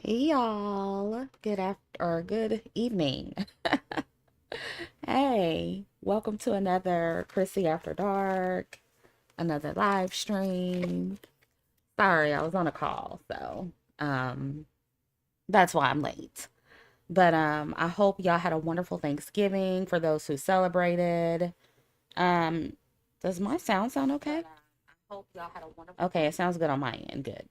Hey y'all. Good after or good evening. Hey, welcome to another Chrissie After Dark, another live stream. Sorry, I was on a call, so um that's why I'm late. But I hope y'all had a wonderful Thanksgiving for those who celebrated. Um does my sound okay? I hope y'all had a wonderful Okay, it sounds good on my end. Good.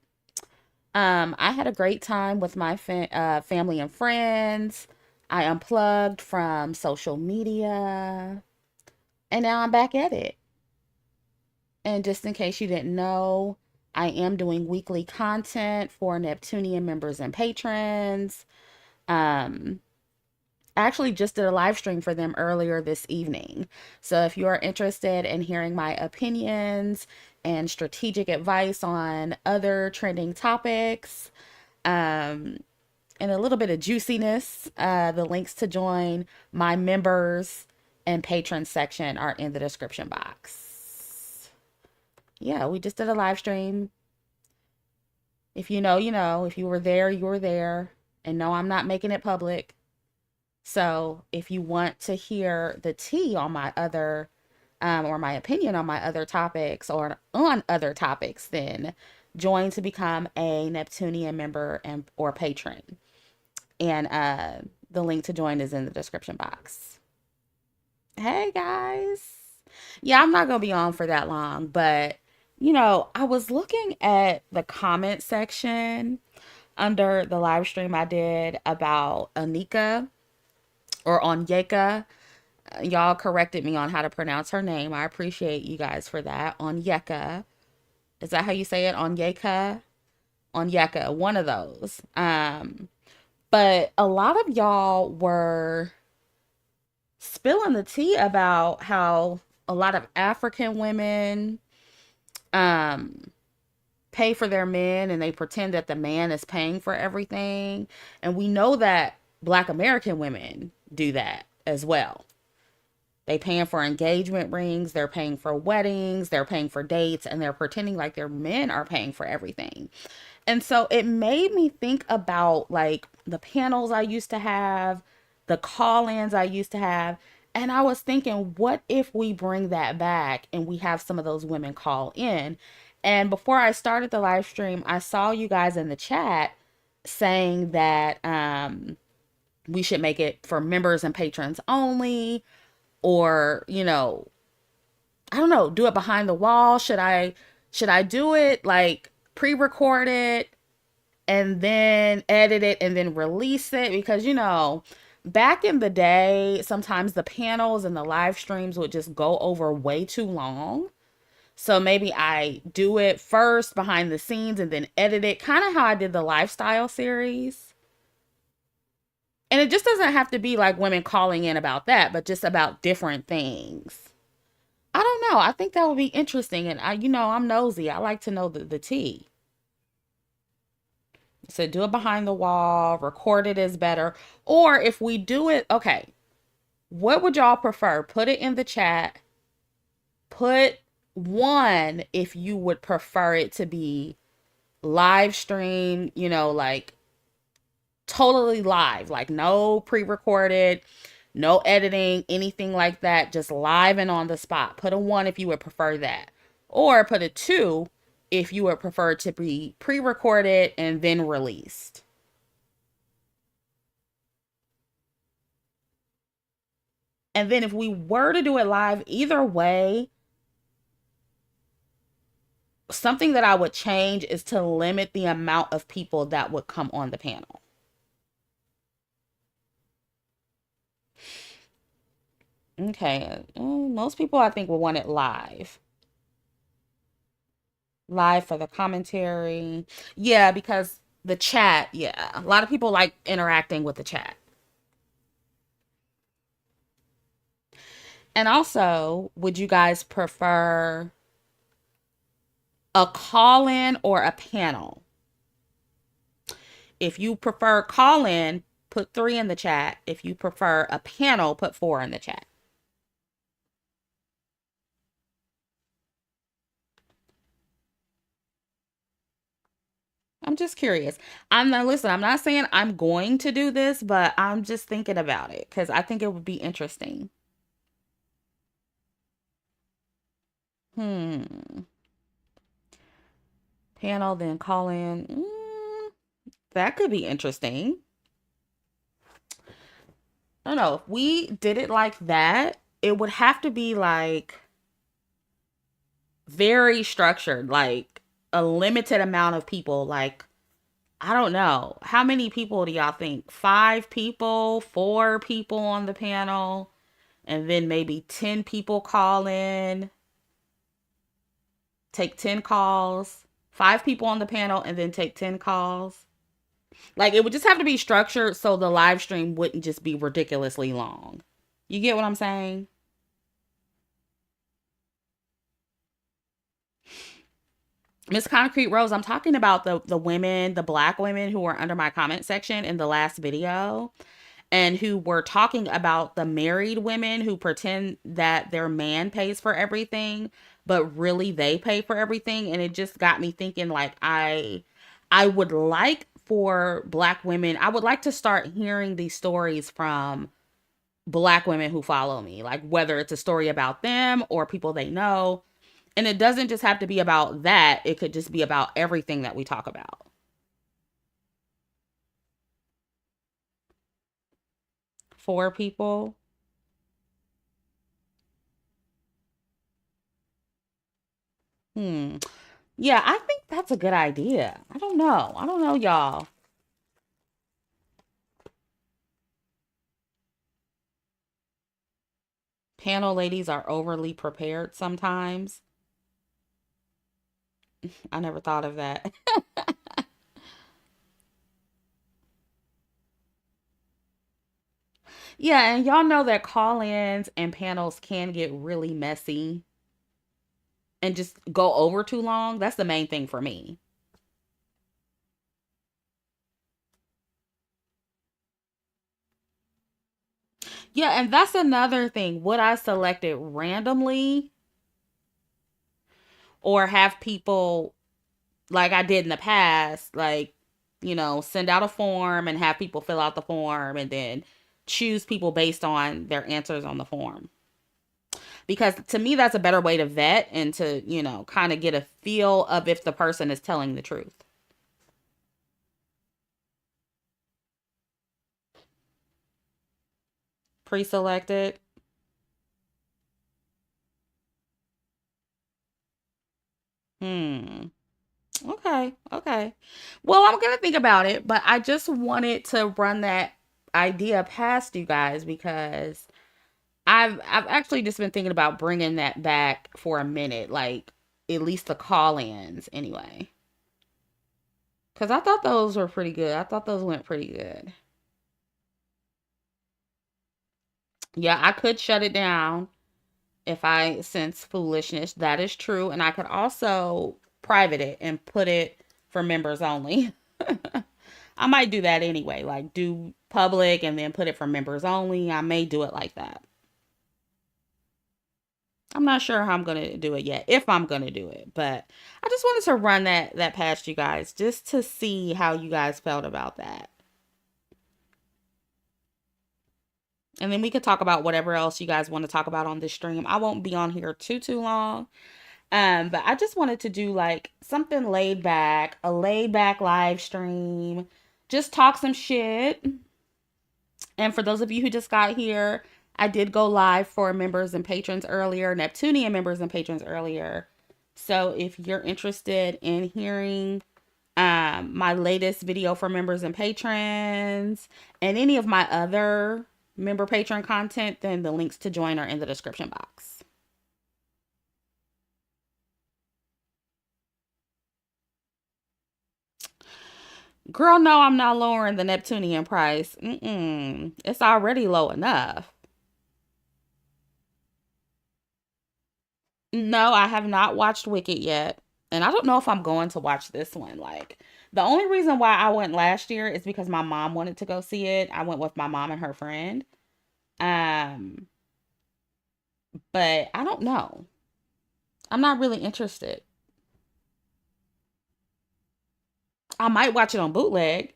I had a great time with my family and friends. I unplugged from social media, and now I'm back at it. And just in case you didn't know, I am doing weekly content for Neptunian members and patrons. Um, I actually just did a live stream for them earlier this evening. So if you are interested in hearing my opinions and strategic advice on other trending topics, um, and a little bit of juiciness. The links to join my members and patrons section are in the description box. Yeah, we just did a live stream. If you know, you know. If you were there, you were there. And no, I'm not making it public. So if you want to hear the tea on my other, or my opinion on my other topics or on other topics, then join to become a Neptunian member and or patron. And the link to join is in the description box. Hey guys. Yeah, I'm not going to be on for that long, but I was looking at the comment section under the live stream I did about Anika or Onyeka. Y'all corrected me on how to pronounce her name. I appreciate you guys for that. Onyeka. Is that how you say it? Onyeka? Onyeka, one of those. But a lot of y'all were spilling the tea about how a lot of African women um pay for their men and they pretend that the man is paying for everything. And we know that Black American women do that as well. They paying for engagement rings, they're paying for weddings, they're paying for dates, and they're pretending like their men are paying for everything. And so it made me think about like the panels I used to have, the call ins I used to have. And I was thinking, what if we bring that back and we have some of those women call in? And before I started the live stream, I saw you guys in the chat saying that we should make it for members and patrons only, or, I don't know, do it behind the wall. Should I do it like pre-record it and then edit it and then release it? Because back in the day, sometimes the panels and the live streams would just go over way too long. So maybe I do it first behind the scenes and then edit it, kind of how I did the lifestyle series. And it just doesn't have to be like women calling in about that, but just about different things. I don't know. I think that would be interesting. And I'm nosy. I like to know the tea. So do it behind the wall, record it is better. Or if we do it, okay, what would y'all prefer? Put it in the chat. Put one if you would prefer it to be live stream, like totally live, like no pre recorded, no editing, anything like that, just live and on the spot. Put a one if you would prefer that. Or put a two if you would prefer to be pre recorded and then released. And then if we were to do it live, either way, something that I would change is to limit the amount of people that would come on the panel. Okay. Most people I think will want it live. Live for the commentary. Yeah, because the chat, yeah. A lot of people like interacting with the chat. And also, would you guys prefer a call in or a panel? If you prefer call in, put three in the chat. If you prefer a panel, put four in the chat. just curious. I'm not, listen, I'm not saying I'm going to do this, but I'm just thinking about it because I think it would be interesting. Hmm. Panel, then call in. That could be interesting. I don't know. If we did it like that, it would have to be like very structured, like a limited amount of people. Like, I don't know. How many people do y'all think? Five people, four people on the panel, and then maybe 10 people call in, take 10 calls, five people on the panel, and then take 10 calls. Like, it would just have to be structured so the live stream wouldn't just be ridiculously long. You get what I'm saying? Miss Concrete Rose, I'm talking about the women, the black women who were under my comment section in the last video and who were talking about the married women who pretend that their man pays for everything, but really they pay for everything. And it just got me thinking like I would like for black women, I would like to start hearing these stories from black women who follow me, like whether it's a story about them or people they know. And it doesn't just have to be about that. It could just be about everything that we talk about. Four people. Hmm. Yeah, I think that's a good idea. I don't know. I don't know, y'all. Panel ladies are overly prepared sometimes. I never thought of that. Yeah, and y'all know that call ins and panels can get really messy and just go over too long. That's the main thing for me. Yeah, and that's another thing. Would I select it randomly or have people like I did in the past, like, send out a form and have people fill out the form and then choose people based on their answers on the form? Because to me, that's a better way to vet and to, kind of get a feel of if the person is telling the truth. Pre selected. Hmm. Okay. Okay. Well, I'm going to think about it, but I just wanted to run that idea past you guys because I've actually just been thinking about bringing that back for a minute, like at least the call-ins anyway. Cuz I thought those were pretty good. I thought those went pretty good. Yeah, I could shut it down if I sense foolishness. That is true, and I could also private it and put it for members only. I might do that anyway, like do public and then put it for members only. I may do it like that. I'm not sure how I'm gonna do it yet, if I'm gonna do it, but I just wanted to run that past you guys just to see how you guys felt about that. And then we could talk about whatever else you guys want to talk about on this stream. I won't be on here too long. But I just wanted to do like something laid back, a laid back live stream, just talk some shit. And for those of you who just got here, I did go live for members and patrons earlier, Neptunian members and patrons earlier. So if you're interested in hearing my latest video for members and patrons and any of my other member patron content, then the links to join are in the description box. Girl, no, I'm not lowering the Neptunian price. It's already low enough. No, I have not watched Wicked yet. And I don't know if I'm going to watch this one. Like, the only reason why I went last year is because my mom wanted to go see it. I went with my mom and her friend. Um, but I don't know. I'm not really interested. I might watch it on bootleg.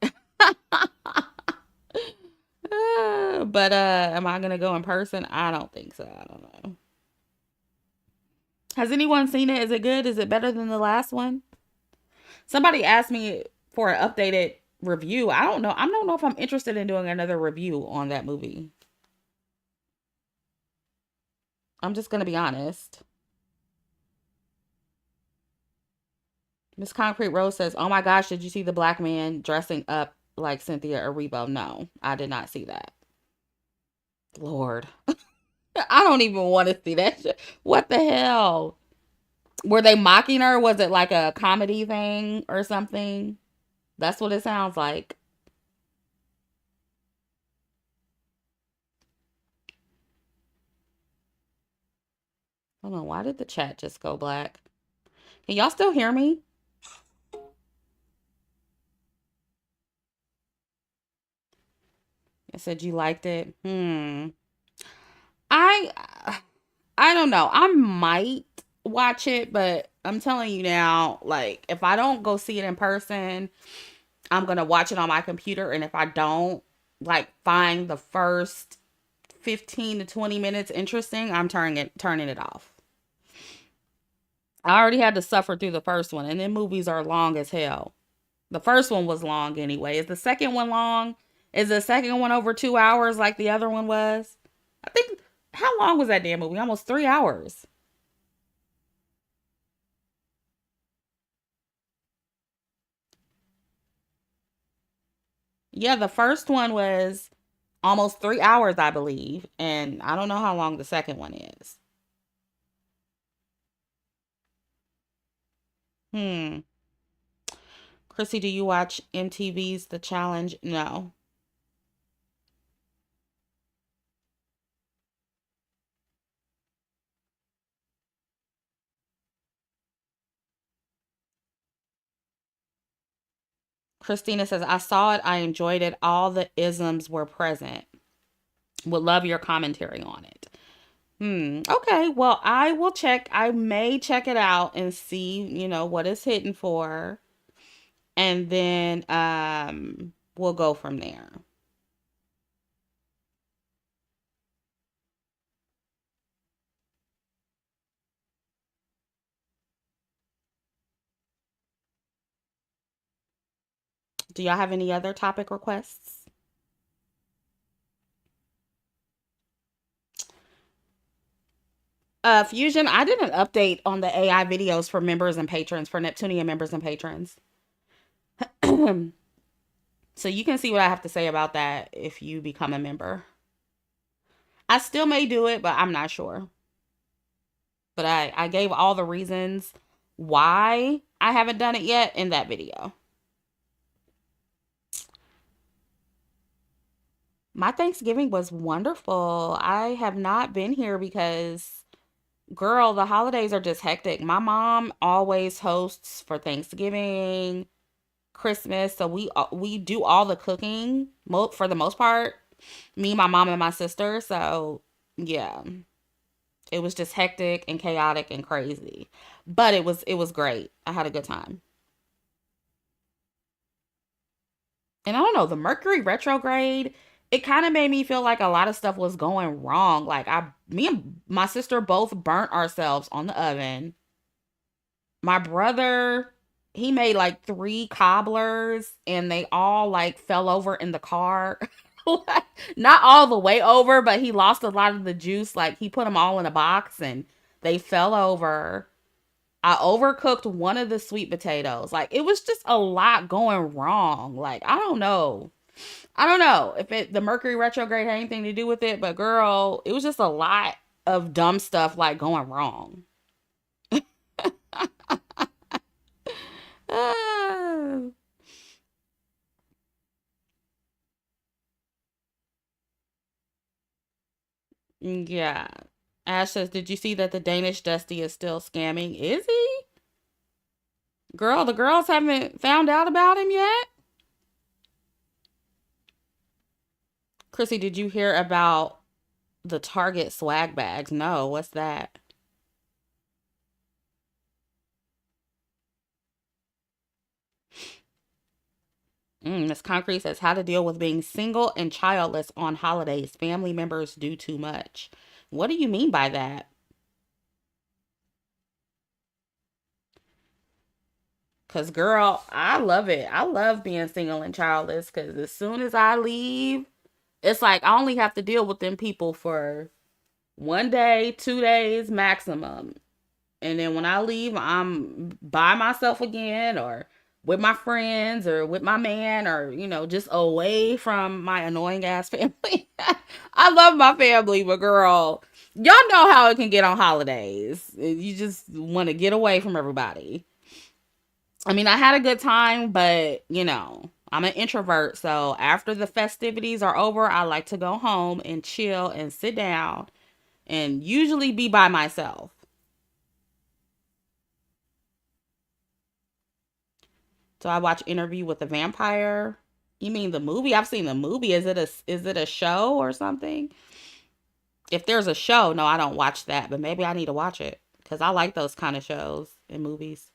But am I gonna go in person? I don't think so. I don't know. Has anyone seen it? Is it good? Is it better than the last one? Somebody asked me for an updated review. I don't know. I don't know if I'm interested in doing another review on that movie. I'm just gonna be honest. Miss Concrete Rose says, "Oh my gosh, did you see the black man dressing up like Cynthia Erivo?" No, I did not see that. Lord, I don't even want to see that shit. What the hell? Were they mocking her? Was it like a comedy thing or something? That's what it sounds like. Hold on, why did the chat just go black? Can y'all still hear me? I said you liked it. I I don't know. I might watch it, but I'm telling you now, like if I don't go see it in person, I'm gonna watch it on my computer, and if I don't like find the first 15 to 20 minutes interesting, I'm turning it off. I already had to suffer through the first one, and then movies are long as hell. The first one was long anyway. Is the second one long? Is the second one over 2 hours like the other one was? I think, how long was that damn movie? Almost 3 hours. Yeah, the first one was almost 3 hours, I believe. And I don't know how long the second one is. Hmm. Chrissy, do you watch MTV's The Challenge? No. Christina says, I saw it. I enjoyed it. All the isms were present. Would love your commentary on it. Okay. Well, I will check. I may check it out and see, what it's hitting for. And then we'll go from there. Do y'all have any other topic requests? Fusion, I did an update on the AI videos for members and patrons, for Neptunian members and patrons. So you can see what I have to say about that if you become a member. I still may do it, but I'm not sure. But I gave all the reasons why I haven't done it yet in that video. My Thanksgiving was wonderful. I have not been here because, girl, the holidays are just hectic. My mom always hosts for Thanksgiving, Christmas, so we do all the cooking for the most part. Me, my mom, and my sister. So yeah, it was just hectic and chaotic and crazy, but it was great. I had a good time. And I don't know, the Mercury retrograde, it kind of made me feel like a lot of stuff was going wrong. Like me and my sister both burnt ourselves on the oven. My brother, he made like three cobblers and they all like fell over in the car. Not all the way over, but he lost a lot of the juice. Like he put them all in a box and they fell over. I overcooked one of the sweet potatoes. Like it was just a lot going wrong. Like I don't know. I don't know if the Mercury retrograde had anything to do with it, but girl, it was just a lot of dumb stuff like going wrong. Ah, yeah. Ash says, "Did you see that the Danish Dusty is still scamming? Is he? Girl, the girls haven't found out about him yet." Chrissy, did you hear about the Target swag bags? No, what's that? Miss Concrete says how to deal with being single and childless on holidays. Family members do too much. What do you mean by that? Cause girl, I love it. I love being single and childless. Cause as soon as I leave, it's like I only have to deal with them people for 1 day, 2 days maximum. And then when I leave, I'm by myself again or with my friends or with my man or, just away from my annoying ass family. I love my family, but girl, y'all know how it can get on holidays. You just want to get away from everybody. I mean, I had a good time, but, I'm an introvert. So after the festivities are over, I like to go home and chill and sit down and usually be by myself. So I watch Interview with the Vampire. You mean the movie? I've seen the movie. Is it a show or something? If there's a show, no, I don't watch that, but maybe I need to watch it because I like those kind of shows and movies.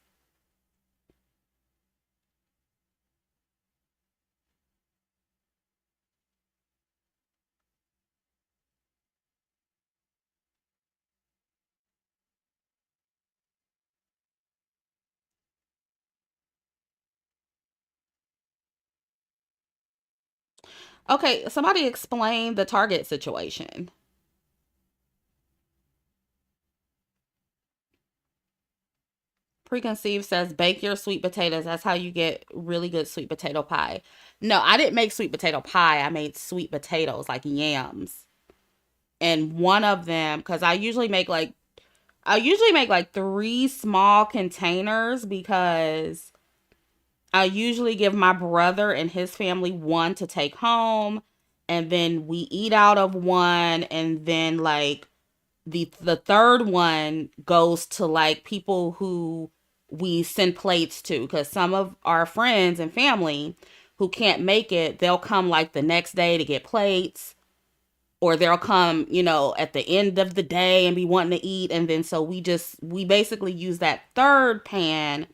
Okay, somebody explain the Target situation. Preconceived says bake your sweet potatoes. That's how you get really good sweet potato pie. No, I didn't make sweet potato pie. I made sweet potatoes like yams. And one of them, because I usually make like three small containers because I usually give my brother and his family one to take home, and then we eat out of one, and then like the third one goes to like people who we send plates to because some of our friends and family who can't make it, they'll come like the next day to get plates or they'll come, at the end of the day and be wanting to eat. And then so we basically use that third pan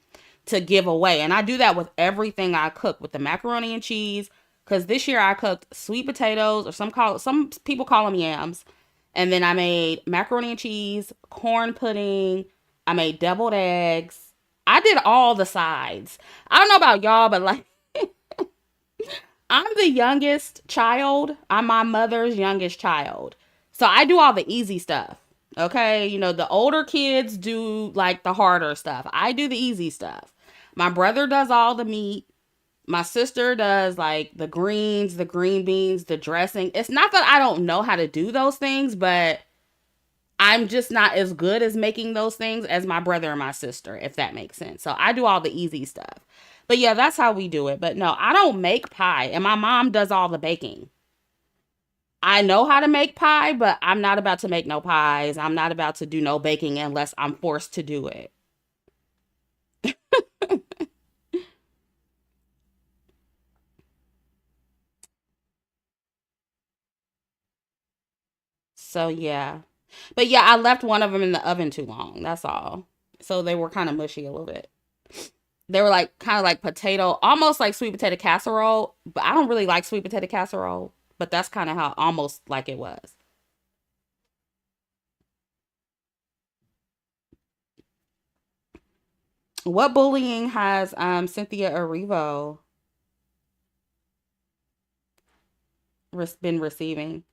to give away. And I do that with everything I cook with the macaroni and cheese. Cause this year I cooked sweet potatoes or some people call them yams. And then I made macaroni and cheese, corn pudding. I made deviled eggs. I did all the sides. I don't know about y'all, but like I'm the youngest child. I'm my mother's youngest child. So I do all the easy stuff. Okay. The older kids do like the harder stuff. I do the easy stuff. My brother does all the meat. My sister does like the greens, the green beans, the dressing. It's not that I don't know how to do those things, but I'm just not as good as making those things as my brother and my sister, if that makes sense. So I do all the easy stuff. But yeah, that's how we do it. But no, I don't make pie, and my mom does all the baking. I know how to make pie, but I'm not about to make no pies. I'm not about to do no baking unless I'm forced to do it. So yeah. But yeah, I left one of them in the oven too long. That's all. So they were kind of mushy a little bit. They were like kind of like potato, almost like sweet potato casserole, but I don't really like sweet potato casserole, but that's kind of how almost like it was. What bullying has Cynthia Erivo been receiving?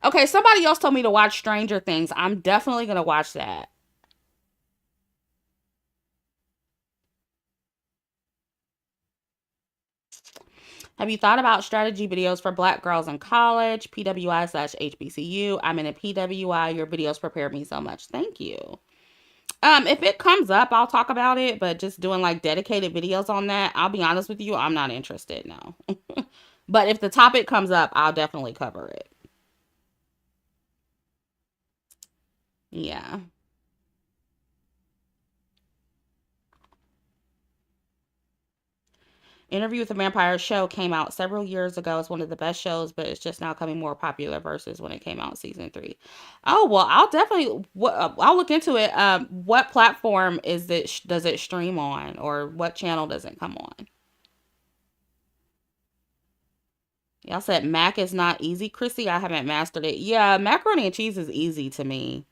Okay, somebody else told me to watch Stranger Things. I'm definitely going to watch that. Have you thought about strategy videos for black girls in college? PWI/HBCU. I'm in a PWI. Your videos prepared me so much. Thank you. If it comes up, I'll talk about it, but just doing like dedicated videos on that, I'll be honest with you, I'm not interested, no. But if the topic comes up, I'll definitely cover it. Yeah. Interview with the Vampire show came out several years ago. It's one of the best shows, but it's just now coming more popular versus when it came out in season three. Oh well, I'll definitely I'll look into it. What platform is it? Does it stream on, or what channel does it come on? Y'all said mac is not easy, Chrissy. I haven't mastered it. Yeah, macaroni and cheese is easy to me.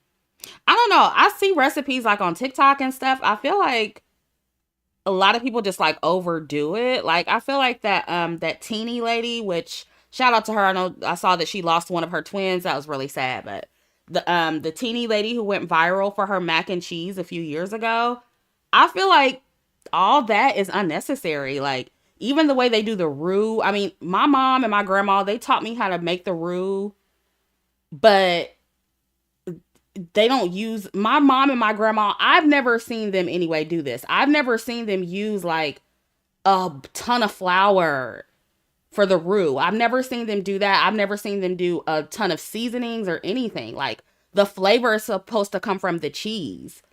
I don't know. I see recipes like on TikTok and stuff. I feel like a lot of people just like overdo it. Like I feel like that teeny lady, which shout out to her. I know I saw that she lost one of her twins. That was really sad. But the teeny lady who went viral for her mac and cheese a few years ago, I feel like all that is unnecessary. Like even the way they do the roux. I mean, my mom and my grandma, they taught me how to make the roux, but they don't use my mom and my grandma. I've never seen them anyway do this. I've never seen them use like a ton of flour for the roux. I've never seen them do that. I've never seen them do a ton of seasonings or anything. Like the flavor is supposed to come from the cheese.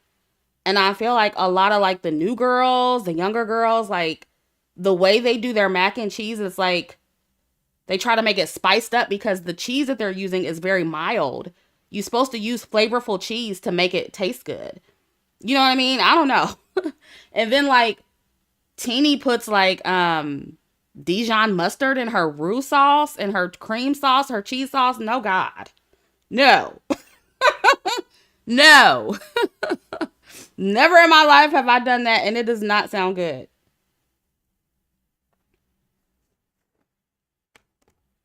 And I feel like a lot of like the new girls, the younger girls, like the way they do their mac and cheese is like they try to make it spiced up because the cheese that they're using is very mild. You're supposed to use flavorful cheese to make it taste good. You know what I mean? I don't know. And then like Teeny puts like Dijon mustard in her roux sauce and her cream sauce, her cheese sauce. No God. No. No. Never in my life have I done that and it does not sound good.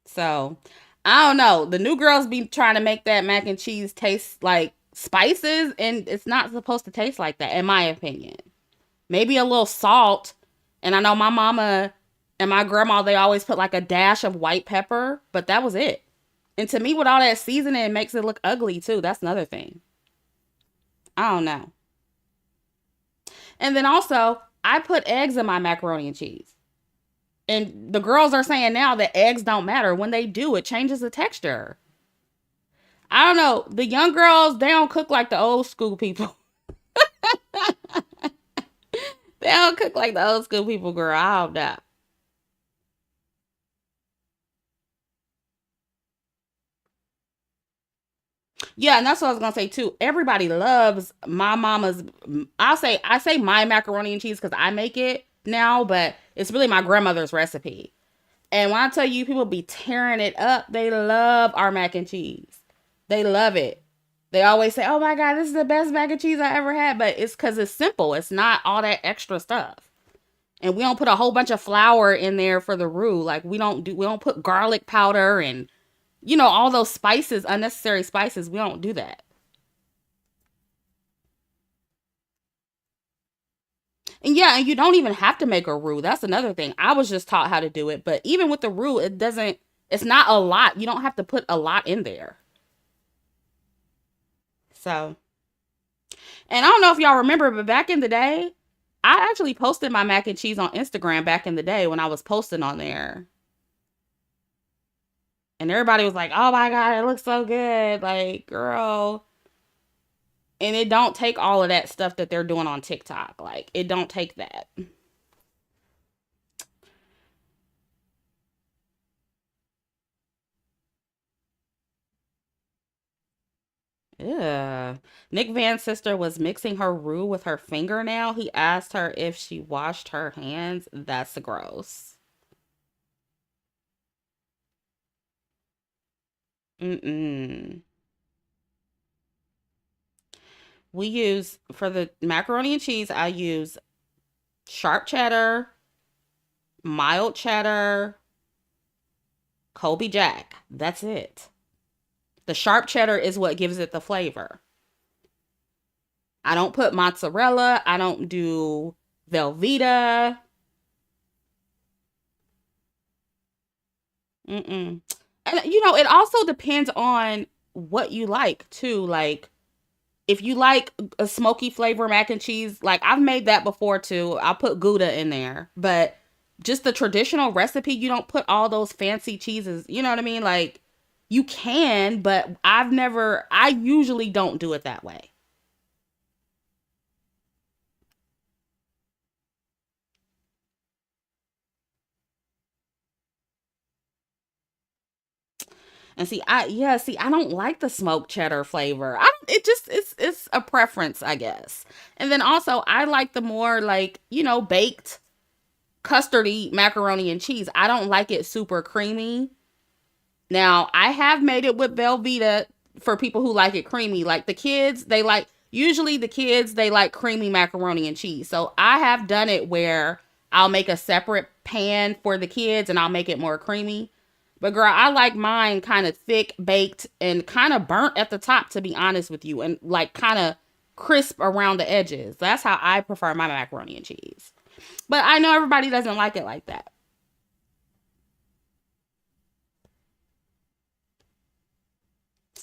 So I don't know. The new girls be trying to make that mac and cheese taste like spices, and it's not supposed to taste like that, in my opinion. Maybe a little salt. And I know my mama and my grandma, they always put like a dash of white pepper, but that was it. And to me, with all that seasoning, it makes it look ugly too. That's another thing. I don't know. And then also, I put eggs in my macaroni and cheese. And the girls are saying now that eggs don't matter. When they do, it changes the texture. I don't know. The young girls, they don't cook like the old school people. They don't cook like the old school people, girl. I don't know. Yeah, and that's what I was gonna say too. Everybody loves my mama's. I say my macaroni and cheese because I make it now, but it's really my grandmother's recipe. And when I tell you, people be tearing it up. They love our mac and cheese. They love it. They always say, "Oh my god, this is the best mac and cheese I ever had." But it's because it's simple. It's not all that extra stuff. And we don't put a whole bunch of flour in there for the roux. Like we don't put garlic powder and all those spices, unnecessary spices. We don't do that. And yeah, and you don't even have to make a roux. That's another thing. I was just taught how to do it, but even with the roux, it's not a lot. You don't have to put a lot in there. So, and I don't know if y'all remember, but back in the day, I actually posted my mac and cheese on Instagram back in the day when I was posting on there. And everybody was like, "Oh my god, it looks so good." Like, girl, and it don't take all of that stuff that they're doing on TikTok. Like, it don't take that. Yeah. Nick Van's sister was mixing her roux with her fingernail. He asked her if she washed her hands. That's gross. Mm-mm. We use, for the macaroni and cheese, I use sharp cheddar, mild cheddar, Colby Jack. That's it. The sharp cheddar is what gives it the flavor. I don't put mozzarella. I don't do Velveeta. Mm-mm. And it also depends on what you like too. Like if you like a smoky flavor mac and cheese, like I've made that before too. I'll put Gouda in there, but just the traditional recipe, you don't put all those fancy cheeses. You know what I mean? Like you can, but I usually don't do it that way. And I don't like the smoked cheddar flavor. It just it's a preference, I guess. And then also I like the more like, baked custardy macaroni and cheese. I don't like it super creamy. Now, I have made it with Velveeta for people who like it creamy. Like the kids, usually the kids, they like creamy macaroni and cheese. So I have done it where I'll make a separate pan for the kids and I'll make it more creamy. But girl, I like mine kind of thick, baked, and kind of burnt at the top, to be honest with you. And like kind of crisp around the edges. That's how I prefer my macaroni and cheese. But I know everybody doesn't like it like that.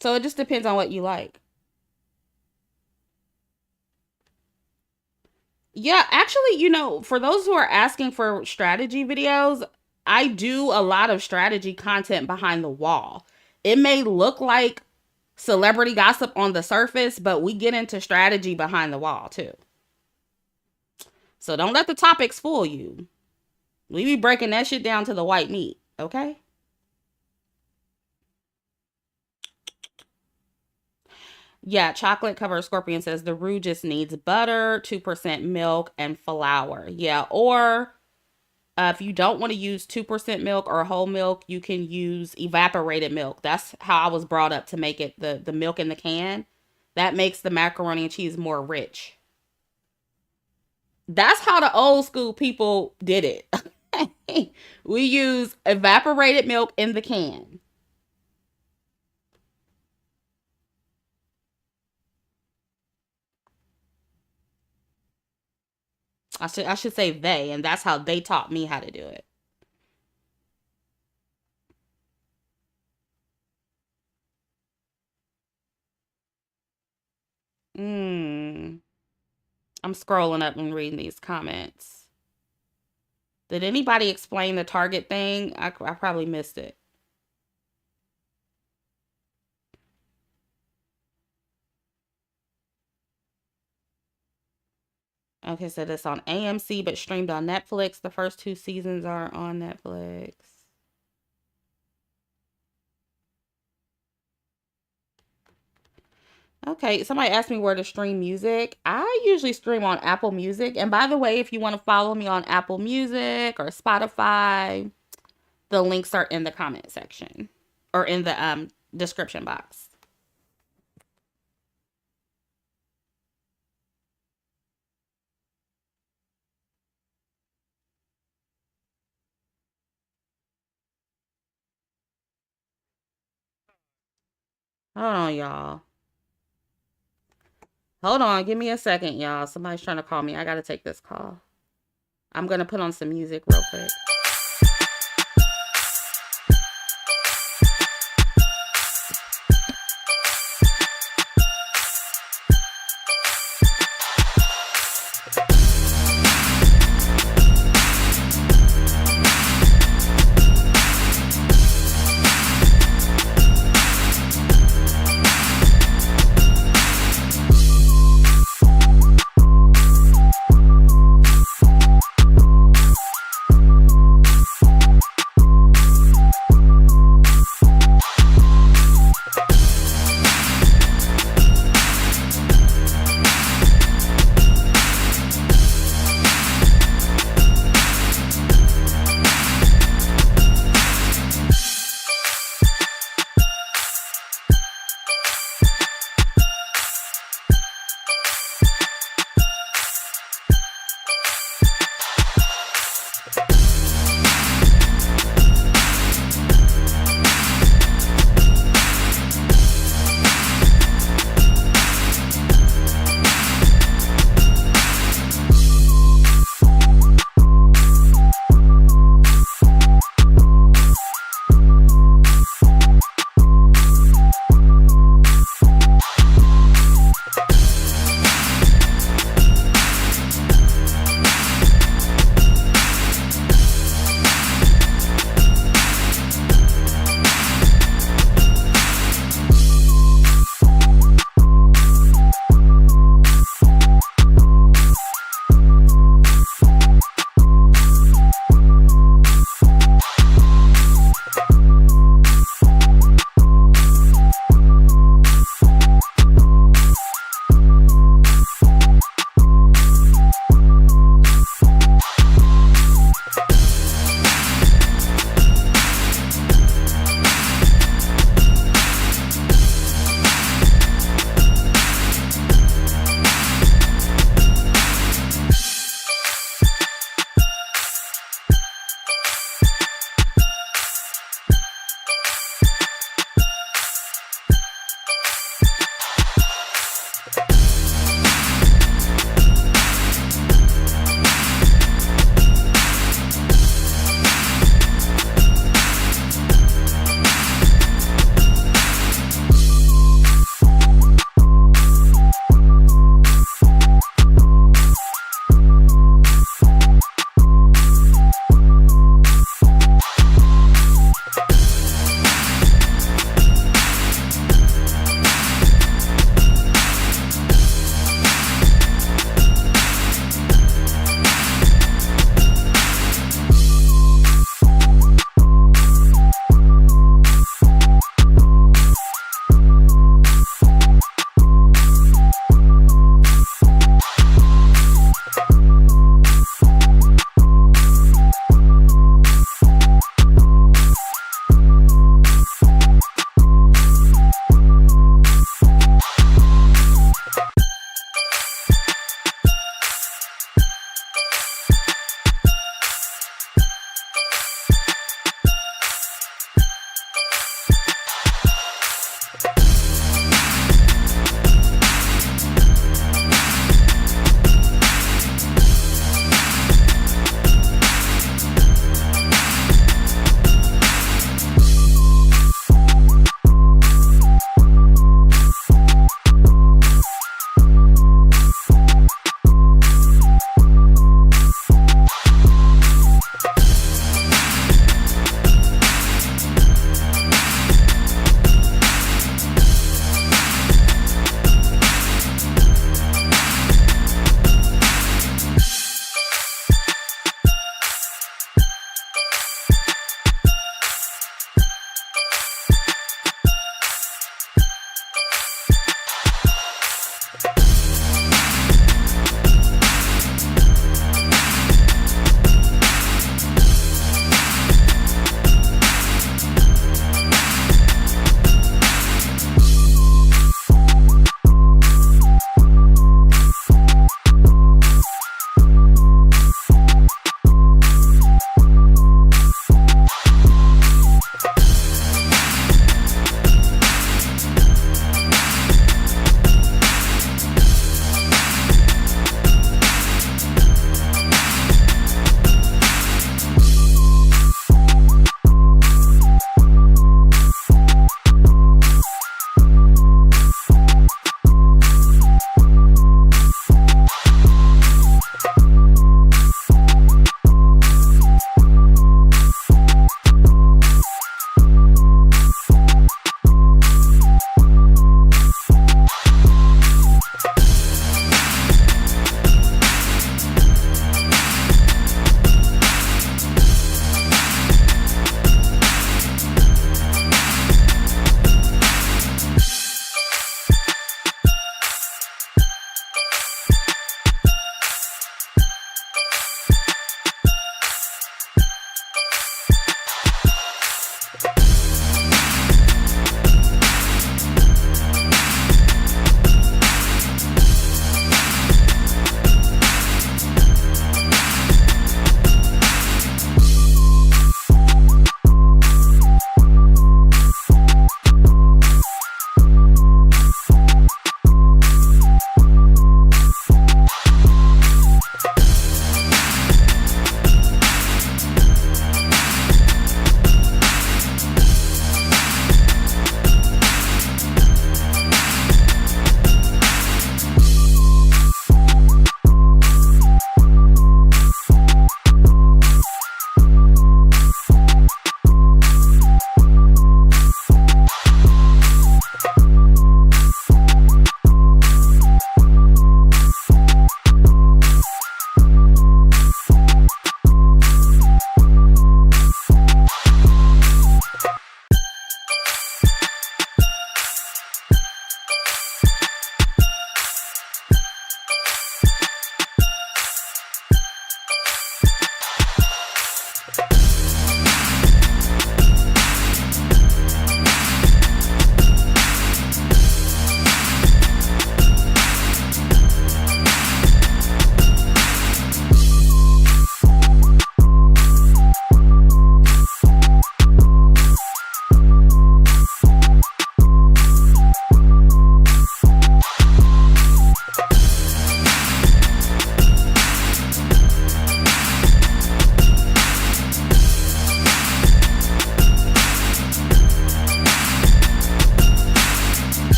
So it just depends on what you like. Yeah, actually, for those who are asking for strategy videos, I do a lot of strategy content behind the wall. It may look like celebrity gossip on the surface, but we get into strategy behind the wall too. So don't let the topics fool you. We be breaking that shit down to the white meat, okay? Yeah, chocolate covered scorpion says the roux just needs butter, 2% milk, and flour. Yeah, or if you don't want to use 2% milk or whole milk, you can use evaporated milk. That's how I was brought up to make it, the milk in the can. That makes the macaroni and cheese more rich. That's how the old school people did it. We use evaporated milk in the can. I should say they, and that's how they taught me how to do it. I'm scrolling up and reading these comments. Did anybody explain the Target thing? I probably missed it. Okay, so that's on AMC, but streamed on Netflix. The first 2 seasons are on Netflix. Okay, somebody asked me where to stream music. I usually stream on Apple Music. And by the way, if you want to follow me on Apple Music or Spotify, the links are in the comment section or in the description box. Hold on, y'all. Hold on. Give me a second, y'all. Somebody's trying to call me. I got to take this call. I'm going to put on some music real quick.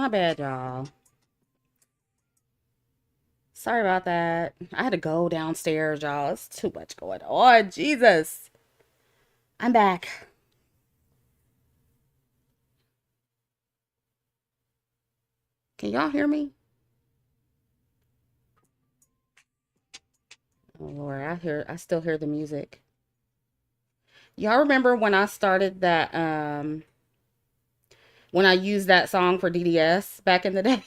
My bad, y'all. Sorry about that. I had to go downstairs, y'all. It's too much going on. Jesus. I'm back. Can y'all hear me? Oh Lord, I still hear the music. Y'all remember when I started that when I used that song for DDS back in the day?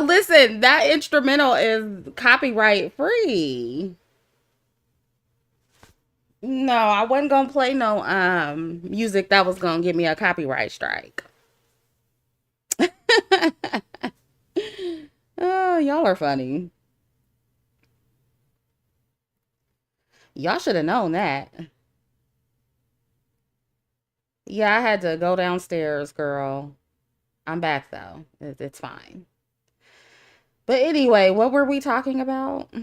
Listen, that instrumental is copyright free. No, I wasn't gonna play no music that was gonna give me a copyright strike. Oh, y'all are funny. Y'all should have known that. Yeah, I had to go downstairs, girl. I'm back though. It's fine. But anyway, what were we talking about?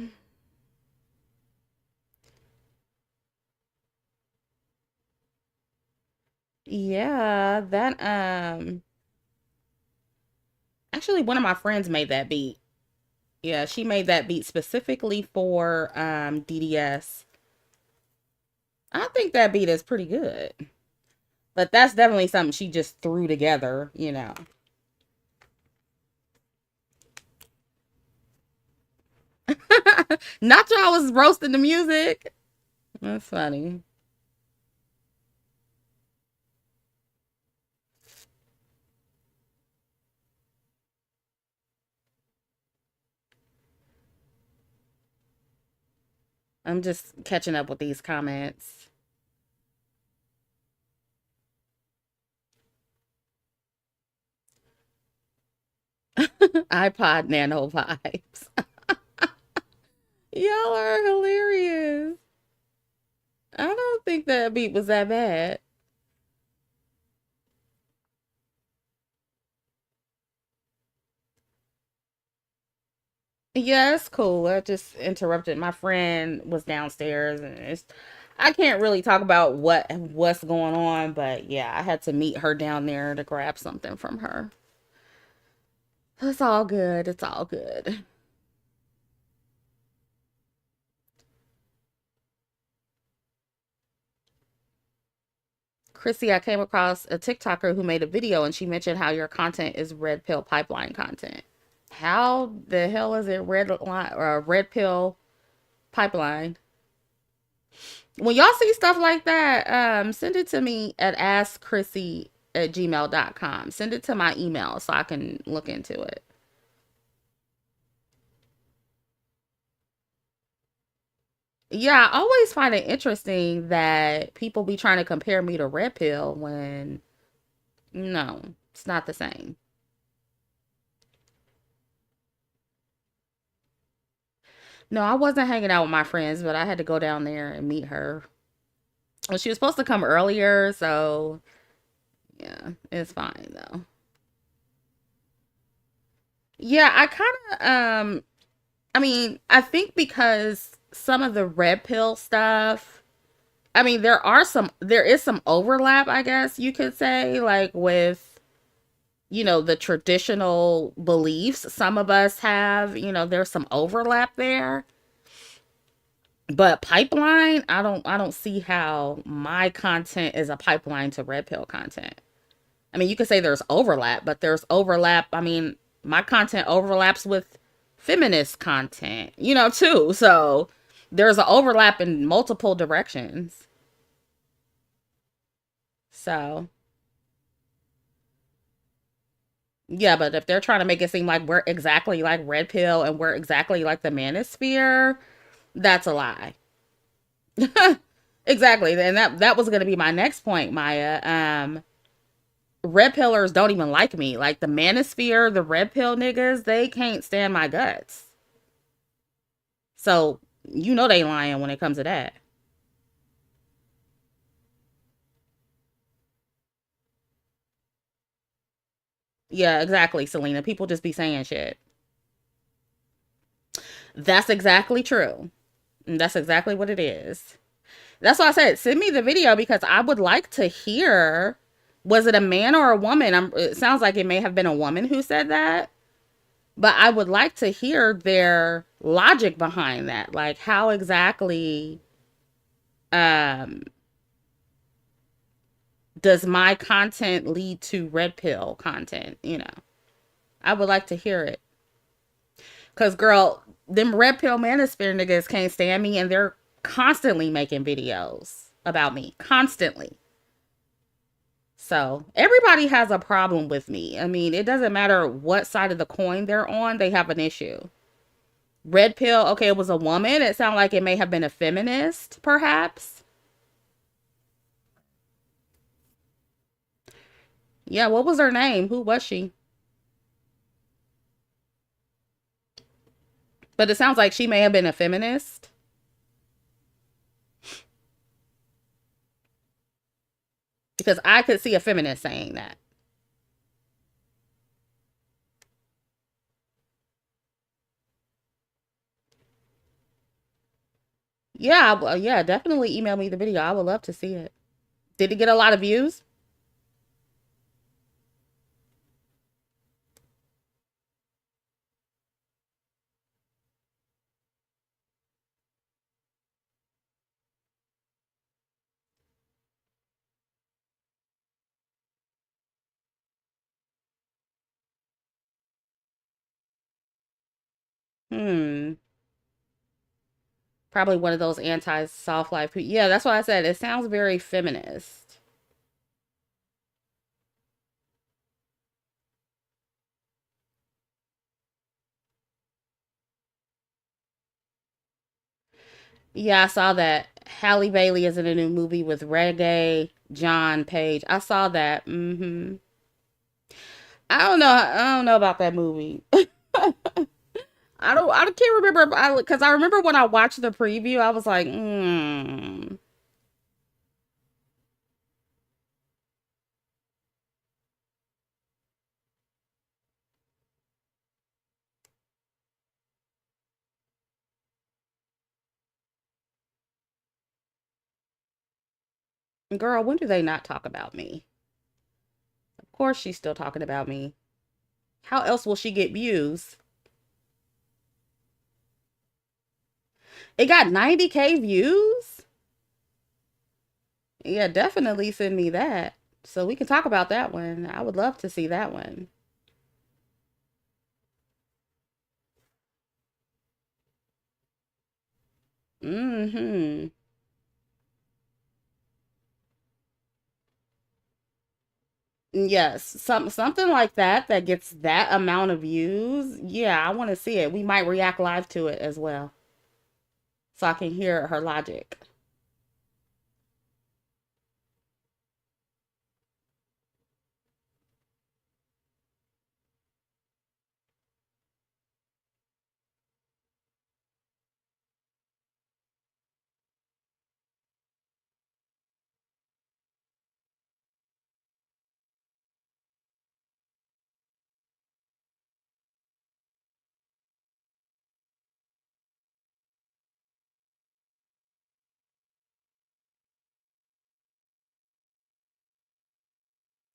Yeah, that actually one of my friends made that beat. Yeah, she made that beat specifically for DDS. I think that beat is pretty good. But that's definitely something she just threw together, you know. Not y'all was roasting the music. That's funny. I'm just catching up with these comments. iPod Nano vibes. Y'all are hilarious. I don't think that beat was that bad. Yeah, it's cool. I just interrupted. My friend was downstairs, and I can't really talk about what's going on, but yeah, I had to meet her down there to grab something from her. It's all good. It's all good. Chrissy, I came across a TikToker who made a video and she mentioned how your content is red pill pipeline content. How the hell is it red line or red pill pipeline? When y'all see stuff like that, send it to me at askchrissy@gmail.com. Send it to my email so I can look into it. Yeah, I always find it interesting that people be trying to compare me to red pill when no, it's not the same. No, I wasn't hanging out with my friends, but I had to go down there and meet her. Well, she was supposed to come earlier, so yeah, it's fine though. Yeah, I kind of I mean, I think because some of the red pill stuff, I mean, there is some overlap, I guess you could say, like with, the traditional beliefs some of us have, there's some overlap there. But pipeline, I don't see how my content is a pipeline to red pill content. I mean, you could say there's overlap, but there's overlap. I mean, my content overlaps with feminist content, too. So there's an overlap in multiple directions. So, yeah, but if they're trying to make it seem like we're exactly like red pill and we're exactly like the manosphere, that's a lie. Exactly. And that was going to be my next point, Maya. Red pillars don't even like me. Like the manosphere, the red pill niggas, they can't stand my guts. So they lying when it comes to that. Yeah, exactly, Selena. People just be saying shit. That's exactly true. That's exactly what it is. That's why I said send me the video because I would like to hear Was it a man or a woman? It sounds like it may have been a woman who said that. But I would like to hear their logic behind that. Like, how exactly um, does my content lead to red pill content? You know, I would like to hear it. Because, girl, them red pill manosphere niggas can't stand me, and they're constantly making videos about me. Constantly. So, everybody has a problem with me. I mean, it doesn't matter what side of the coin they're on, they have an issue. Red pill, okay, it was a woman. It sounded like it may have been a feminist, perhaps. Yeah, what was her name? Who was she? But it sounds like she may have been a feminist. Because I could see a feminist saying that. Yeah, yeah, definitely email me the video. I would love to see it. Did it get a lot of views? Hmm. Probably one of those anti soft life people. Yeah, that's what I said. It sounds very feminist. Yeah, I saw that. Halle Bailey is in a new movie with Reggae John Page. I saw that. Mm-hmm. I don't know. I don't know about that movie. I can't remember. Because I remember when I watched the preview, I was like, hmm. Girl, when do they not talk about me? Of course she's still talking about me. How else will she get views? It got 90K views? Yeah, definitely send me that. So we can talk about that one. I would love to see that one. Mm-hmm. Yes, something like that that gets that amount of views. Yeah, I want to see it. We might react live to it as well, so I can hear her logic.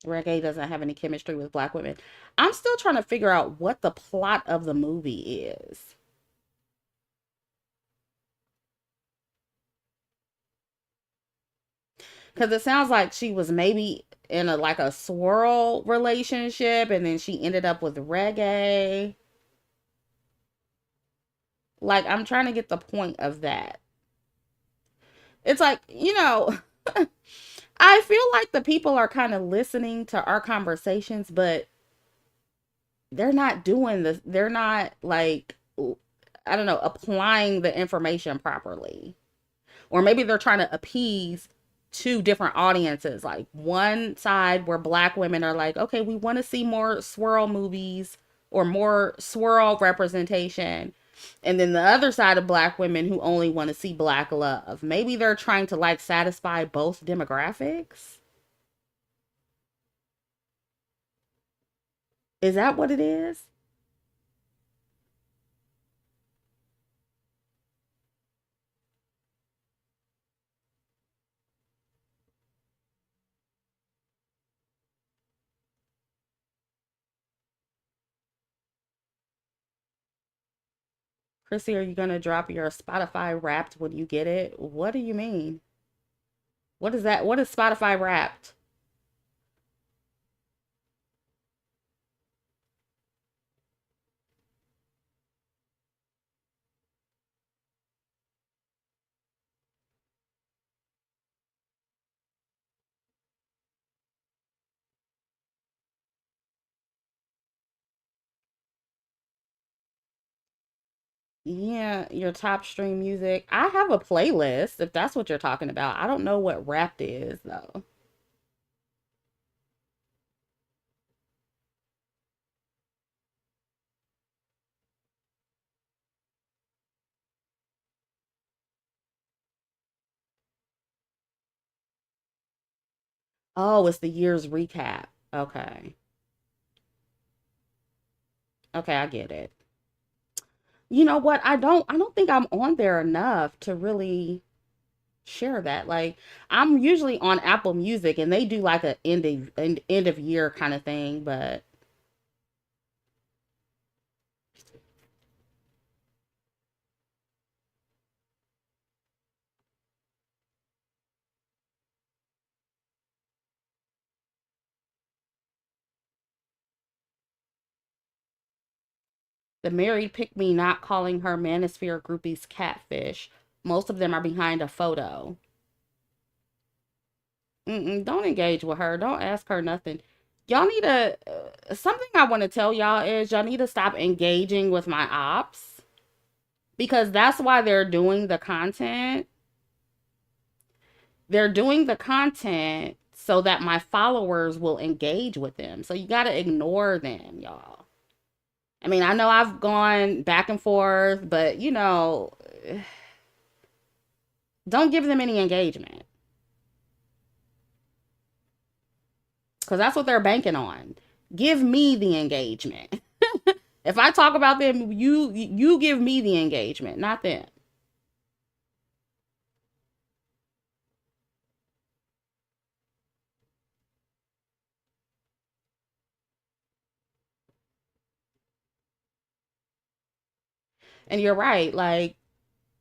Reggae doesn't have any chemistry with black women. I'm still trying to figure out what the plot of the movie is. Because it sounds like she was maybe in a like a swirl relationship and then she ended up with reggae. Like, I'm trying to get the point of that. It's like, I feel like the people are kind of listening to our conversations, but they're not doing this. They're not like, I don't know, applying the information properly. Or maybe they're trying to appease two different audiences. Like one side where black women are like, okay, we want to see more swirl movies or more swirl representation. And then the other side of black women who only want to see black love. Maybe they're trying to like satisfy both demographics. Is that what it is? Chrissy, are you gonna drop your Spotify Wrapped when you get it? What do you mean? What is that? What is Spotify Wrapped? Yeah, your top stream music. I have a playlist if that's what you're talking about. I don't know what Wrapped is though. Oh, it's the year's recap. Okay. Okay, I get it. You know what? I don't think I'm on there enough to really share that. Like I'm usually on Apple Music and they do like a end of year kind of thing, but the married pick me not calling her manosphere groupies catfish. Most of them are behind a photo. Don't engage with her. Don't ask her nothing. Y'all need to. Something I want to tell y'all is y'all need to stop engaging with my ops because that's why they're doing the content. They're doing the content so that my followers will engage with them. So you got to ignore them, y'all. I mean, I know I've gone back and forth, but don't give them any engagement because that's what they're banking on. Give me the engagement. If I talk about them, you give me the engagement, not them. And you're right. Like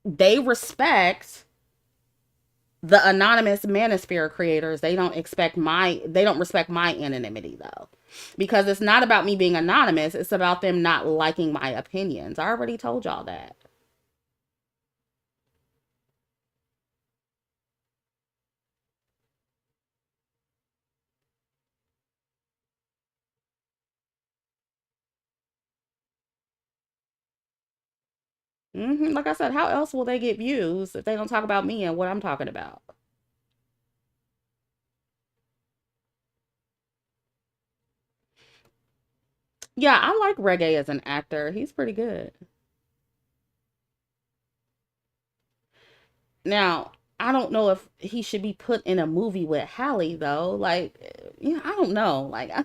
they respect the anonymous manosphere creators. They don't respect my anonymity though. Because it's not about me being anonymous, it's about them not liking my opinions. I already told y'all that. Like I said, how else will they get views if they don't talk about me and what I'm talking about? Yeah, I like Reggae as an actor. He's pretty good. Now, I don't know if he should be put in a movie with Hallie though. Like, I don't know. Like, I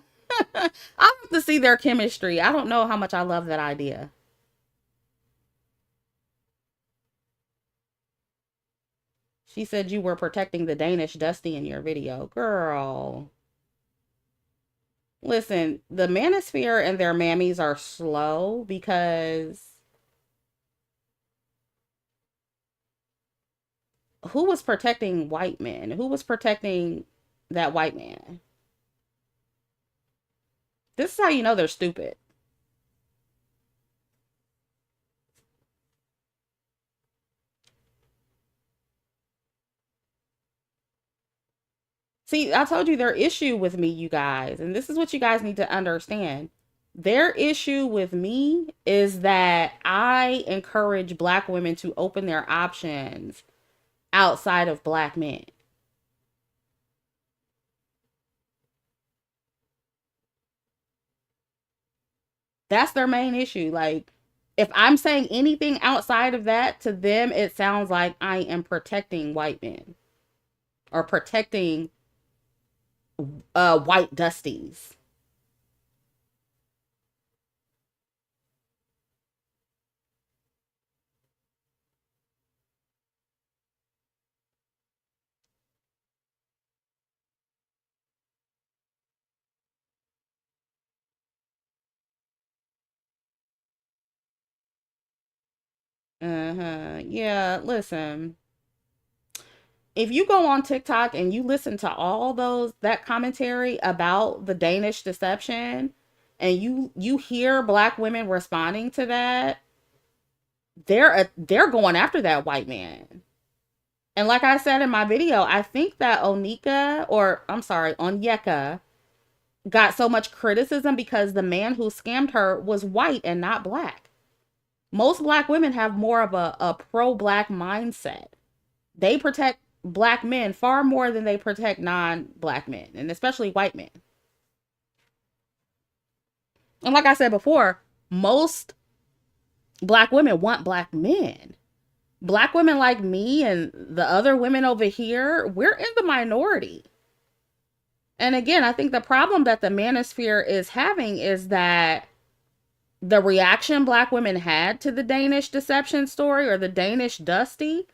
have to see their chemistry. I don't know how much I love that idea. She said you were protecting the Danish Dusty in your video, girl. Listen, the Manosphere and their mammies are slow because who was protecting white men? Who was protecting that white man? This is how you know they're stupid. See, I told you their issue with me, you guys, and this is what you guys need to understand. Their issue with me is that I encourage black women to open their options outside of black men. That's their main issue. Like, if I'm saying anything outside of that to them, it sounds like I am protecting white men or protecting white dusties. Yeah, listen. If you go on TikTok and you listen to all that commentary about the Danish deception, and you hear black women responding to that, they're going after that white man. And like I said in my video, I think that Onyeka got so much criticism because the man who scammed her was white and not black. Most black women have more of a pro-black mindset. They protect black men far more than they protect non-black men, and especially white men. And like I said before, most black women want black men. Black women like me and the other women over here, we're in the minority. And again, I think the problem that the manosphere is having is that the reaction black women had to the Danish deception story or the Danish Dusty,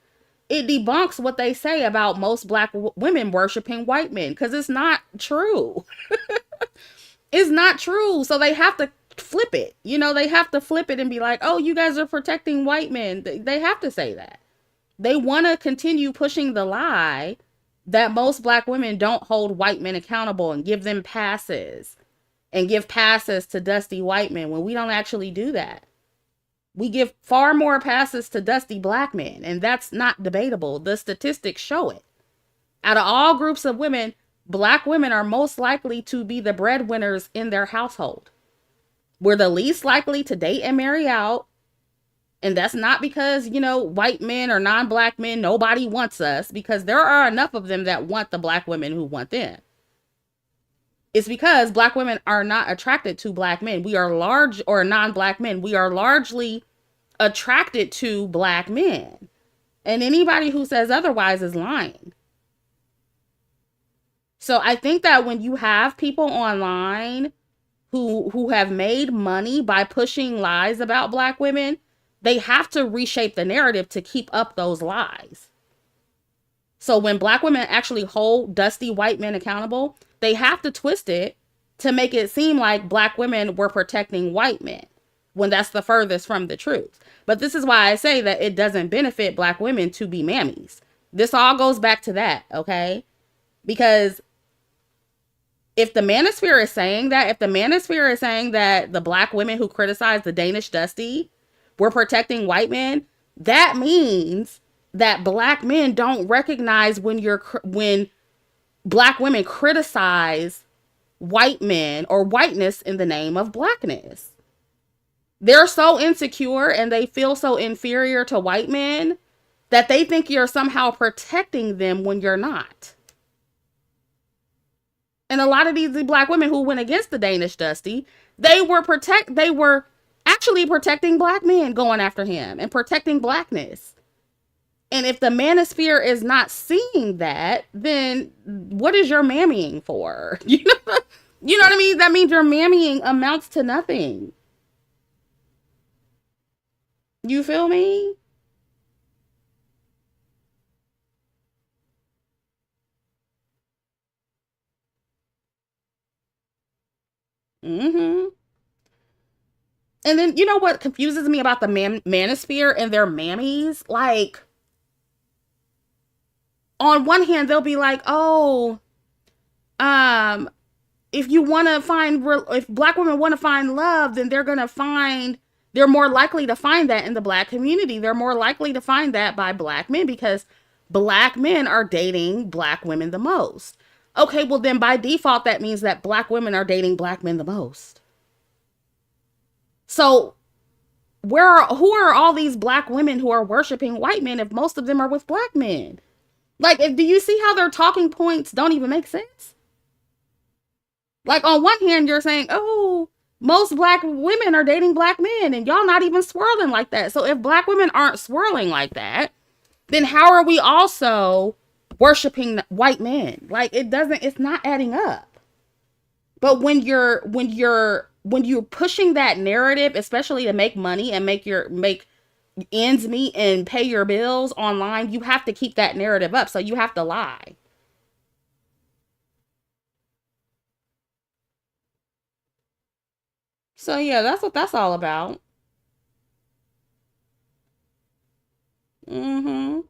it debunks what they say about most black women worshiping white men, because it's not true. It's not true. So they have to flip it. They have to flip it and be like, oh, you guys are protecting white men. They have to say that. They want to continue pushing the lie that most black women don't hold white men accountable and give them passes and give passes to dusty white men when we don't actually do that. We give far more passes to dusty black men, and that's not debatable. The statistics show it. Out of all groups of women, black women are most likely to be the breadwinners in their household. We're the least likely to date and marry out. And that's not because, white men or non-black men, nobody wants us, because there are enough of them that want the black women who want them. It's because black women are not attracted to black men. We are or non-black men. We are largely attracted to black men. And anybody who says otherwise is lying. So I think that when you have people online who have made money by pushing lies about black women, they have to reshape the narrative to keep up those lies. So when black women actually hold dusty white men accountable, they have to twist it to make it seem like black women were protecting white men, when that's the furthest from the truth. But this is why I say that it doesn't benefit black women to be mammies. This all goes back to that, okay? Because if the manosphere is saying that the black women who criticize the Danish Dusty were protecting white men, that means that black men don't recognize when black women criticize white men or whiteness in the name of blackness. They're so insecure and they feel so inferior to white men that they think you're somehow protecting them when you're not. And a lot of these black women who went against the Danish Dusty, they were actually protecting black men going after him and protecting blackness. And if the manosphere is not seeing that, then what is your mammying for? You know what I mean? That means your mammying amounts to nothing. You feel me? Mm-hmm. And then, you know what confuses me about the manosphere and their mammies? Like, on one hand, they'll be like, oh, um, if black women want to find love, then they're more likely to find that in the black community. They're more likely to find that by black men because black men are dating black women the most. Okay, well then by default, that means that black women are dating black men the most. So who are all these black women who are worshiping white men if most of them are with black men? Like, do you see how their talking points don't even make sense? Like, on one hand, you're saying, oh, most black women are dating black men and y'all not even swirling like that. So if black women aren't swirling like that, then how are we also worshiping white men? Like, it's not adding up. But when you're pushing that narrative, especially to make money and make ends meet and pay your bills online, you have to keep that narrative up. So you have to lie. So yeah, that's what that's all about. Mm-hmm.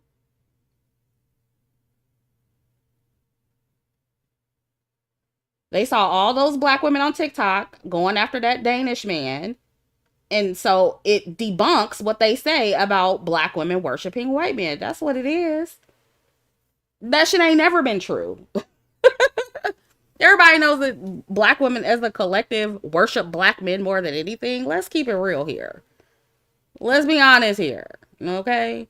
They saw all those black women on TikTok going after that Danish man. And so it debunks what they say about black women worshiping white men. That's what it is. That shit ain't never been true. Everybody knows that black women as a collective worship black men more than anything. Let's keep it real here. Let's be honest here. Okay?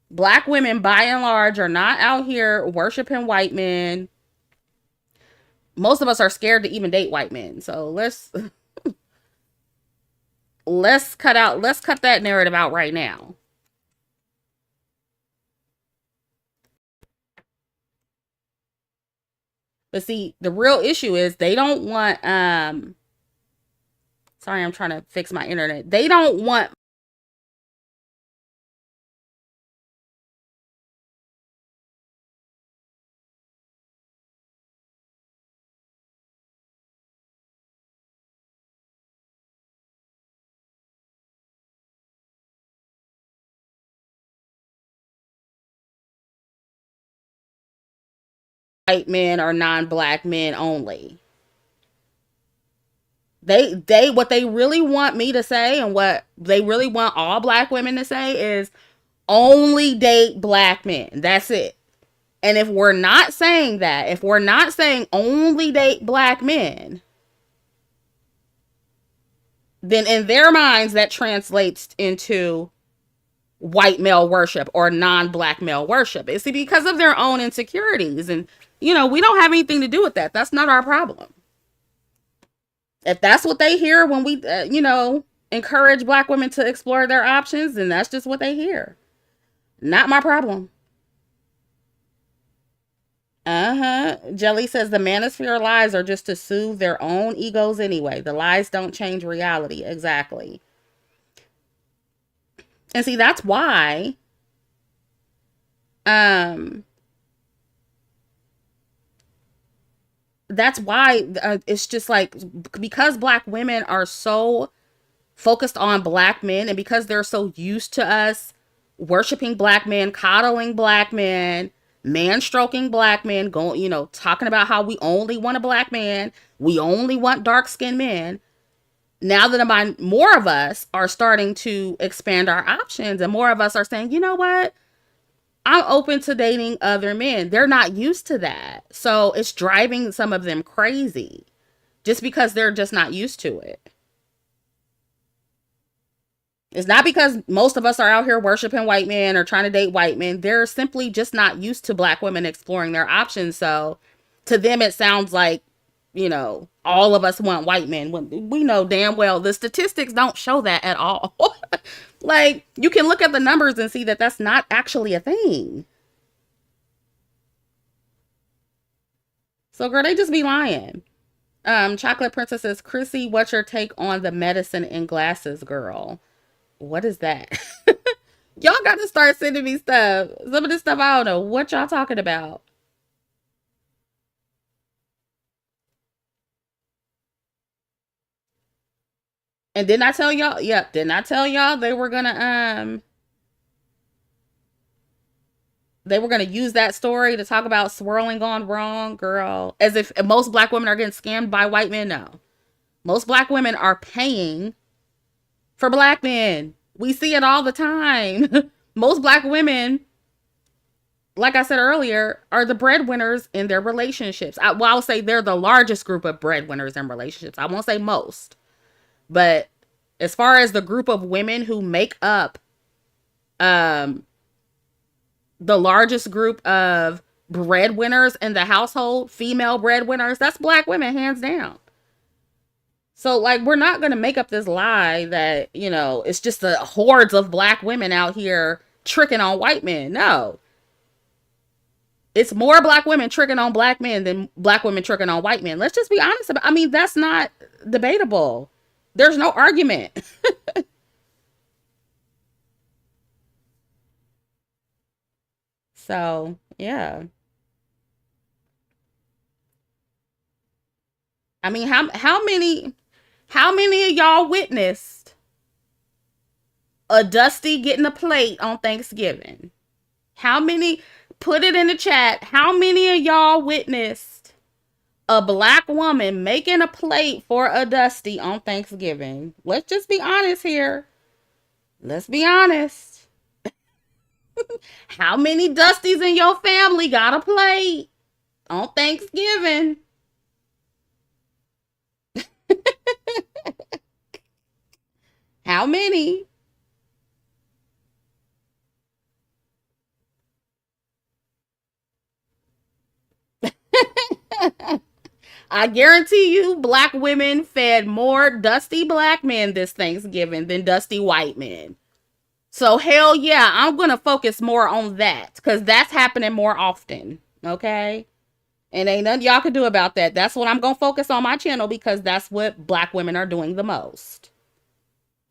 Black women, by and large, are not out here worshiping white men. Most of us are scared to even date white men. So let's cut that narrative out right now. But see, the real issue is they don't want sorry, I'm trying to fix my internet. They don't want white men or non-black men only. They what they really want me to say and what they really want all black women to say is only date black men. That's it. And if we're not saying that, if we're not saying only date black men, then in their minds that translates into white male worship or non-black male worship. It's because of their own insecurities. And, we don't have anything to do with that. That's not our problem. If that's what they hear when we, encourage black women to explore their options, then that's just what they hear. Not my problem. Jelly says the manosphere lies are just to soothe their own egos anyway. The lies don't change reality. Exactly. And see, um, that's why it's just like, because black women are so focused on black men and because they're so used to us worshiping black men, coddling black men, man stroking black men, going, talking about how we only want a black man, we only want dark skinned men. Now that more of us are starting to expand our options and more of us are saying, you know what? I'm open to dating other men. They're not used to that. So it's driving some of them crazy just because they're just not used to it. It's not because most of us are out here worshiping white men or trying to date white men. They're simply just not used to black women exploring their options. So to them, it sounds like, all of us want white men. When we know damn well the statistics don't show that at all. Like, you can look at the numbers and see that that's not actually a thing. So, girl, they just be lying. Chocolate Princess says, Chrissie, what's your take on the medicine in glasses, girl? What is that? Y'all got to start sending me stuff. Some of this stuff, I don't know what y'all talking about. And didn't I tell y'all? Yep, didn't I tell y'all they were gonna use that story to talk about swirling gone wrong, girl. As if most black women are getting scammed by white men. No. Most black women are paying for black men. We see it all the time. Most black women, like I said earlier, are the breadwinners in their relationships. I'll say they're the largest group of breadwinners in relationships. I won't say most. But as far as the group of women who make up um, the largest group of breadwinners in the household, female breadwinners, that's black women, hands down. So, like, we're not going to make up this lie that, it's just the hordes of black women out here tricking on white men. No. It's more black women tricking on black men than black women tricking on white men. Let's just be honest about it. I mean, that's not debatable. There's no argument. So, yeah. I mean, how many of y'all witnessed A Dusty getting a plate on Thanksgiving. How many, put it in the chat, how many of y'all witnessed a black woman making a plate for a Dusty on Thanksgiving? Let's just be honest here. Let's be honest. How many Dusties in your family got a plate on Thanksgiving? How many? I guarantee you, black women fed more dusty black men this Thanksgiving than dusty white men. So, hell yeah, I'm going to focus more on that because that's happening more often. Okay? And ain't nothing y'all can do about that. That's what I'm going to focus on my channel because that's what black women are doing the most.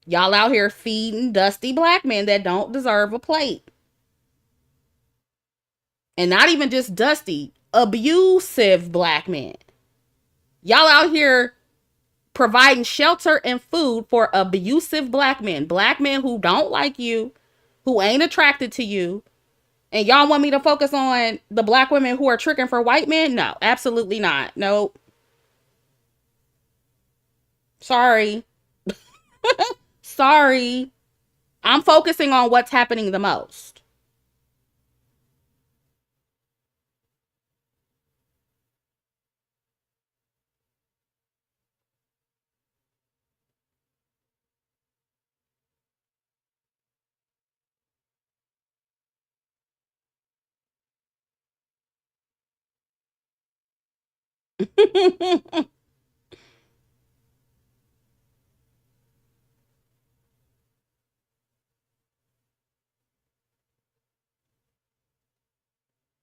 Y'all out here feeding dusty black men that don't deserve a plate. And not even just dusty, abusive black men. Y'all out here providing shelter and food for abusive black men who don't like you, who ain't attracted to you. And y'all want me to focus on the black women who are tricking for white men? No, absolutely not. Nope. Sorry. Sorry. I'm focusing on what's happening the most.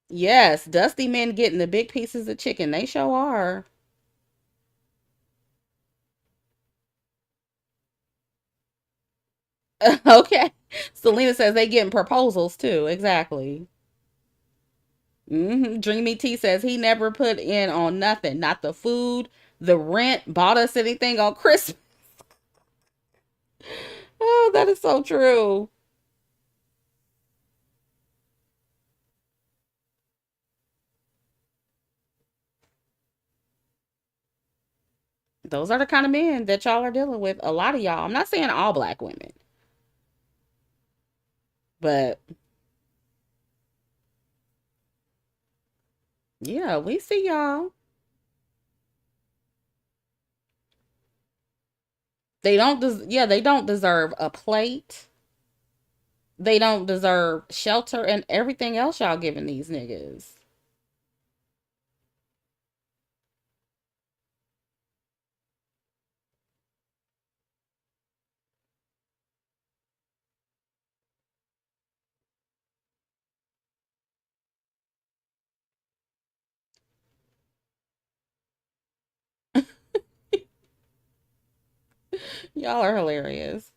Yes, dusty men getting the big pieces of chicken. They sure are. Okay. Selena says they getting proposals too. Exactly. Dreamy T says he never put in on nothing. Not the food, the rent, bought us anything on Christmas. Oh, that is so true. Those are the kind of men that y'all are dealing with. A lot of y'all. I'm not saying all black women, but yeah, we see y'all. They don't deserve a plate. They don't deserve shelter and everything else y'all giving these niggas. Y'all are hilarious.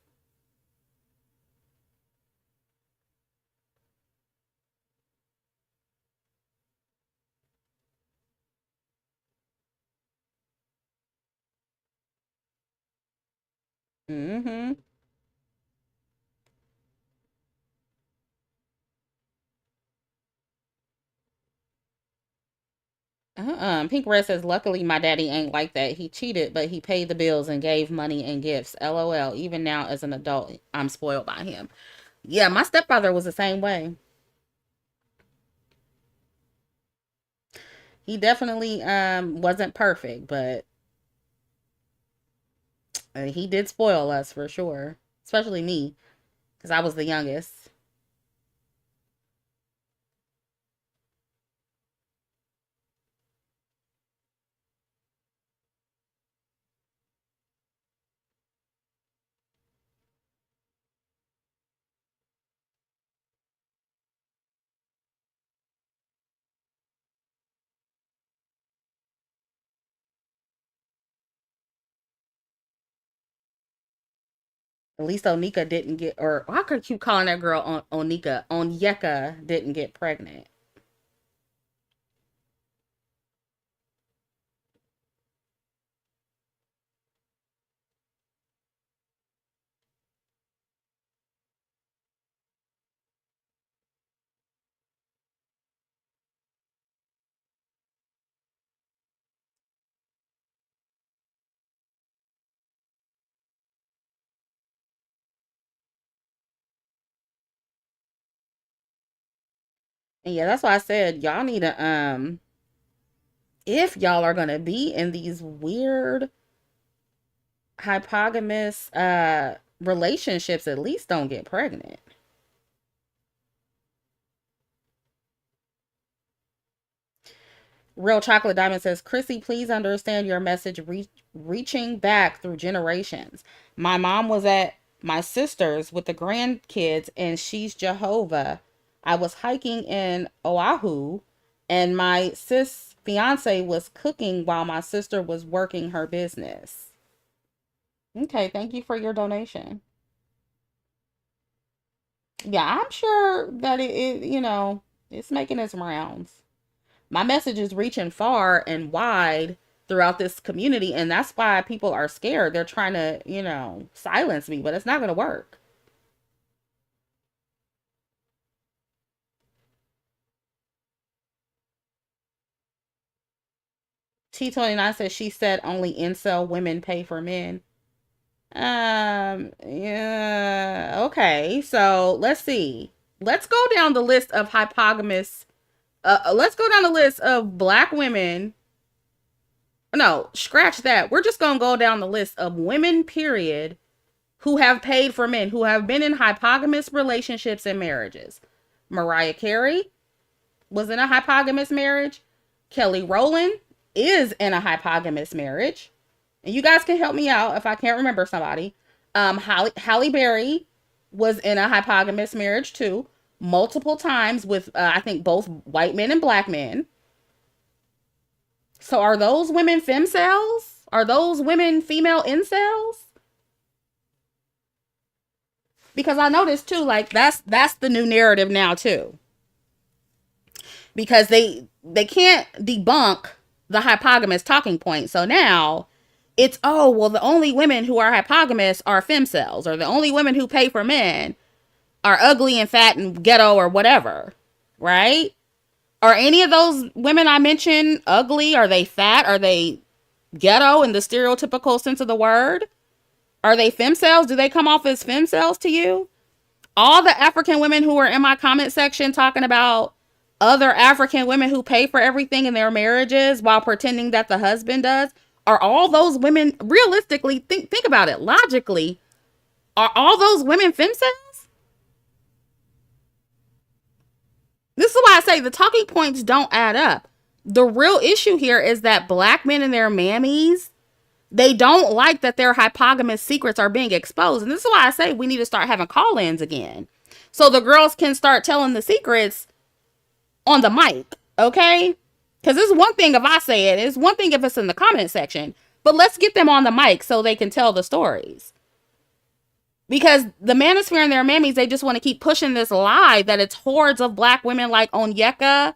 Mm-hmm. Pink Red says, luckily my daddy ain't like that. He cheated, but he paid the bills and gave money and gifts. LOL. Even now as an adult, I'm spoiled by him. Yeah, my stepfather was the same way. He definitely wasn't perfect, but he did spoil us for sure. Especially me, because I was the youngest. At least Onika didn't get, or I could keep calling that girl on Onika. Onyeka didn't get pregnant. And yeah, that's why I said y'all need to if y'all are gonna be in these weird hypogamous relationships, at least don't get pregnant. Real Chocolate Diamond says, Chrissy, please understand your message reaching back through generations. My mom was at my sister's with the grandkids, and she's Jehovah. I was hiking in Oahu, and my sis fiance was cooking while my sister was working her business. Okay, thank you for your donation. Yeah, I'm sure that it's making its rounds. My message is reaching far and wide throughout this community, and that's why people are scared. They're trying to, silence me, but it's not going to work. T29 says she said only incel women pay for men. Yeah, okay. So let's see. Let's go down the list of hypogamous. Let's go down the list of black women. No, scratch that. We're just gonna go down the list of women, period, who have paid for men, who have been in hypogamous relationships and marriages. Mariah Carey was in a hypogamous marriage. Kelly Rowland is in a hypogamous marriage. And you guys can help me out if I can't remember somebody. Halle Berry was in a hypogamous marriage too, multiple times with, I think, both white men and black men. So are those women femcels? Are those women female incels? Because I noticed too, like that's the new narrative now too. Because they can't debunk the hypogamous talking point. So now it's, oh well, the only women who are hypogamous are femcels, or the only women who pay for men are ugly and fat and ghetto or whatever, right? Are any of those women I mentioned ugly? Are they fat? Are they ghetto in the stereotypical sense of the word? Are they femcels? Do they come off as femcels to you? All the African women who are in my comment section talking about other African women who pay for everything in their marriages while pretending that the husband does, are all those women, realistically, think about it logically, are all those women femcels? This is why I say the talking points don't add up. The real issue here is that black men and their mammies, they don't like that their hypogamous secrets are being exposed. And this is why I say we need to start having call-ins again, so the girls can start telling the secrets on the mic, okay? Because it's one thing if I say it, it's one thing if it's in the comment section, but let's get them on the mic so they can tell the stories. Because the manosphere and their mammies, they just want to keep pushing this lie that it's hordes of black women like Onyeka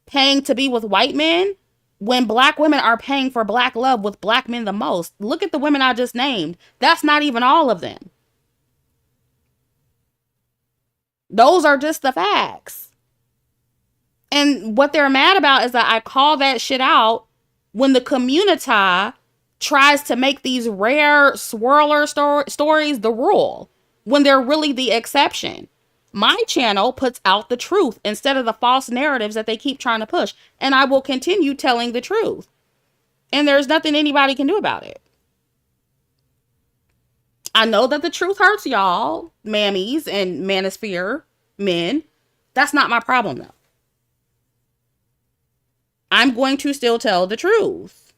paying to be with white men, when black women are paying for black love with black men the most. Look at the women I just named. That's not even all of them. Those are just the facts. And what they're mad about is that I call that shit out when the community tries to make these rare swirler stories the rule, when they're really the exception. My channel puts out the truth instead of the false narratives that they keep trying to push. And I will continue telling the truth. And there's nothing anybody can do about it. I know that the truth hurts y'all, mammies and manosphere men. That's not my problem though. I'm going to still tell the truth.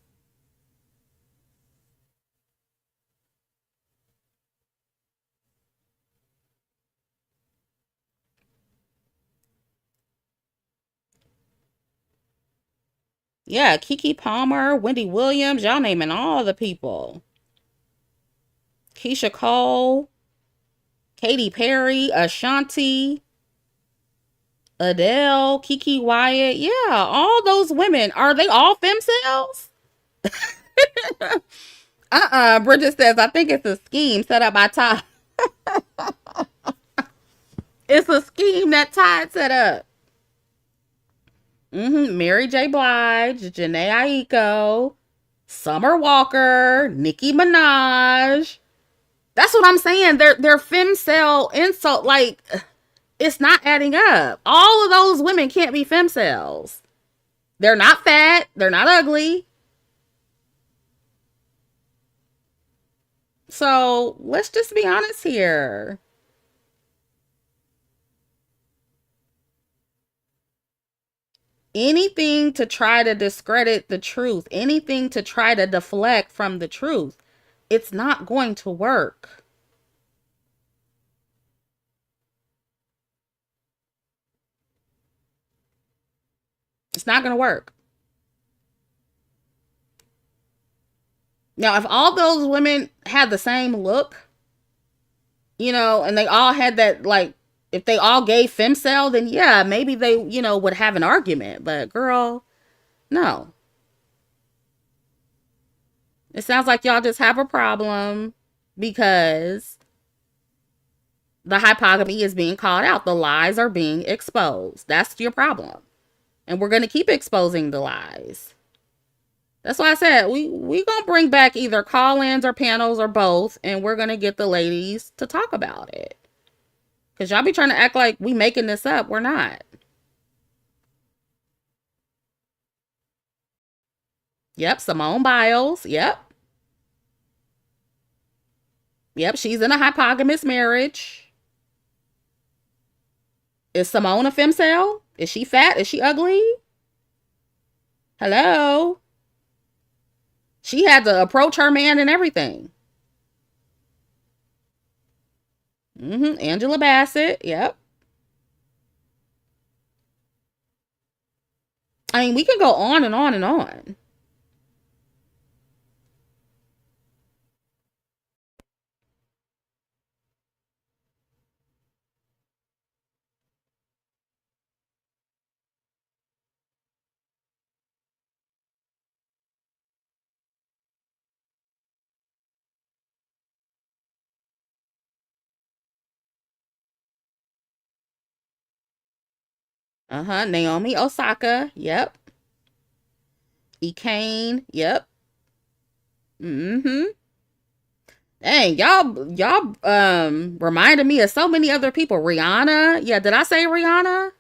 Yeah, Keke Palmer, Wendy Williams, y'all naming all the people. Keisha Cole, Katy Perry, Ashanti, Adele, Kiki Wyatt. Yeah, all those women. Are they all femcels? Bridget says, I think it's a scheme set up by Ty. It's a scheme that Ty set up. Mary J. Blige, Janae Aiko, Summer Walker, Nicki Minaj. That's what I'm saying. They're femcel insult. Like, It's not adding up. All of those women can't be femcels. They're not fat. They're not ugly. So let's just be honest here. Anything to try to discredit the truth, anything to try to deflect from the truth, it's not going to work. It's not going to work. Now, if all those women had the same look, and they all had that, like, if they all gave femcel, then yeah, maybe they, would have an argument. But girl, no. It sounds like y'all just have a problem because the hypogamy is being called out. The lies are being exposed. That's your problem. And we're going to keep exposing the lies. That's why I said we going to bring back either call-ins or panels or both, and we're going to get the ladies to talk about it. Because y'all be trying to act like we making this up. We're not. Yep, Simone Biles. Yep. Yep, she's in a hypogamous marriage. Is Simone a femcel? Is she fat? Is she ugly? Hello? She had to approach her man and everything. Angela Bassett. Yep. I mean, we can go on and on and on. Naomi Osaka. Yep. Kane. Yep. Dang, y'all reminded me of so many other people. Rihanna. Yeah, did I say Rihanna?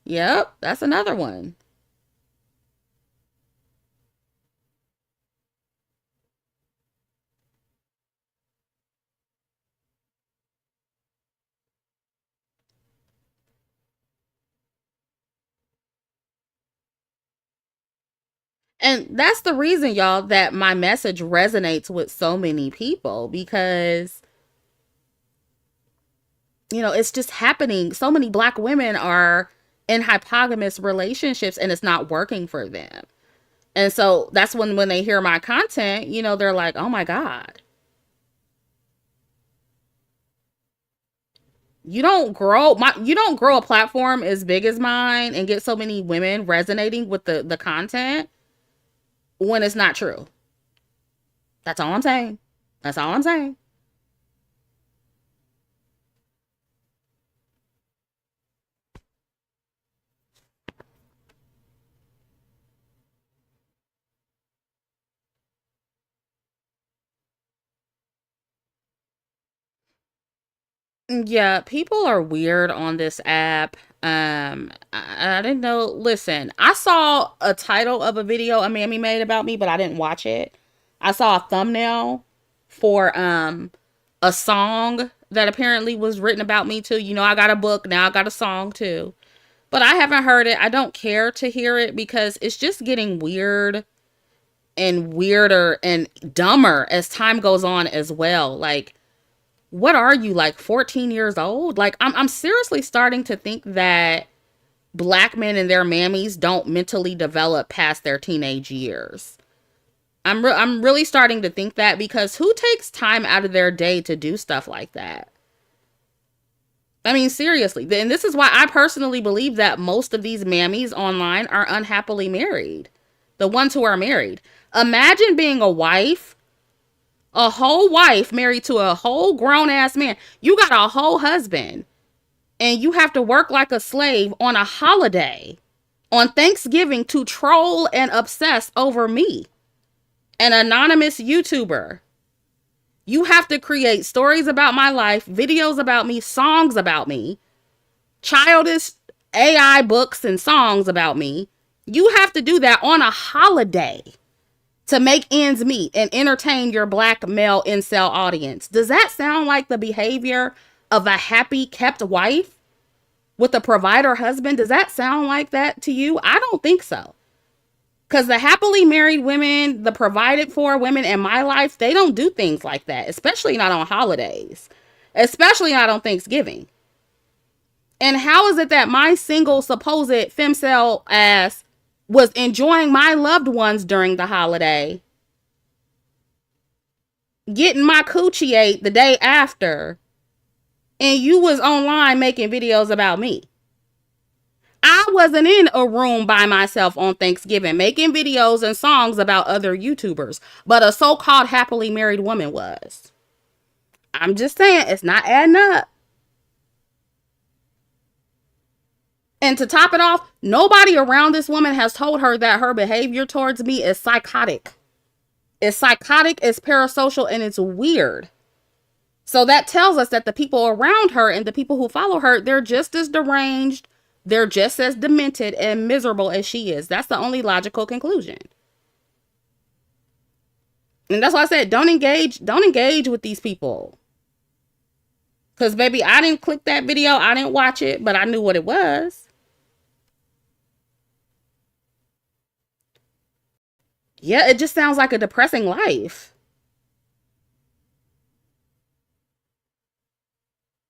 Yep, that's another one. And that's the reason, y'all, that my message resonates with so many people because, it's just happening. So many black women are in hypogamous relationships and it's not working for them. And so that's when they hear my content, they're like, oh my God. You don't grow a platform as big as mine and get so many women resonating with the content when it's not true. That's all I'm saying. That's all I'm saying. Yeah, people are weird on this app. I didn't know. Listen, I saw a title of a video a mammy made about me, but I didn't watch it. I saw a thumbnail for a song that apparently was written about me too. I got a book, now I got a song too. But I haven't heard it. I don't care to hear it because it's just getting weird and weirder and dumber as time goes on as well. Like, what are you, like 14 years old? Like, I'm seriously starting to think that black men and their mammies don't mentally develop past their teenage years. I'm really starting to think that because who takes time out of their day to do stuff like that? I mean, seriously. And this is why I personally believe that most of these mammies online are unhappily married. The ones who are married. Imagine being a whole wife married to a whole grown ass man. You got a whole husband and you have to work like a slave on a holiday on Thanksgiving to troll and obsess over me, an anonymous YouTuber. You have to create stories about my life, videos about me, songs about me, childish AI books and songs about me. You have to do that on a holiday to make ends meet and entertain your black male incel audience. Does that sound like the behavior of a happy kept wife with a provider husband? Does that sound like that to you? I don't think so. Because the happily married women, the provided for women in my life, they don't do things like that, especially not on holidays, especially not on Thanksgiving. And how is it that my single supposed femcel ass was enjoying my loved ones during the holiday, getting my coochie ate the day after, and you was online making videos about me? I wasn't in a room by myself on Thanksgiving making videos and songs about other YouTubers, but a so-called happily married woman was. I'm just saying, it's not adding up. And to top it off, nobody around this woman has told her that her behavior towards me is psychotic. It's psychotic, it's parasocial, and it's weird. So that tells us that the people around her and the people who follow her, they're just as deranged, they're just as demented and miserable as she is. That's the only logical conclusion. And that's why I said, don't engage with these people. Because, baby, I didn't click that video. I didn't watch it, but I knew what it was. Yeah, it just sounds like a depressing life.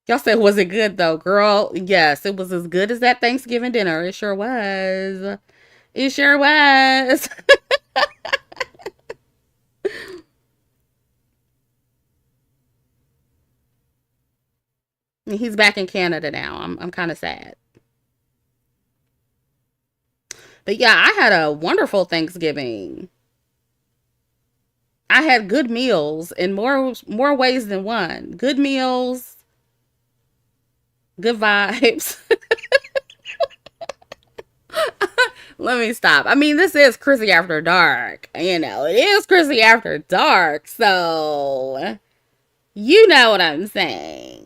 Y'all said, was it good though, girl? Yes, it was as good as that Thanksgiving dinner. It sure was. It sure was. He's back in Canada now. I'm kind of sad. But yeah, I had a wonderful Thanksgiving. I had good meals in more ways than one. Good meals, good vibes. Let me stop. I mean, this is Chrissie After Dark. You know, it is Chrissie After Dark. So, you know what I'm saying.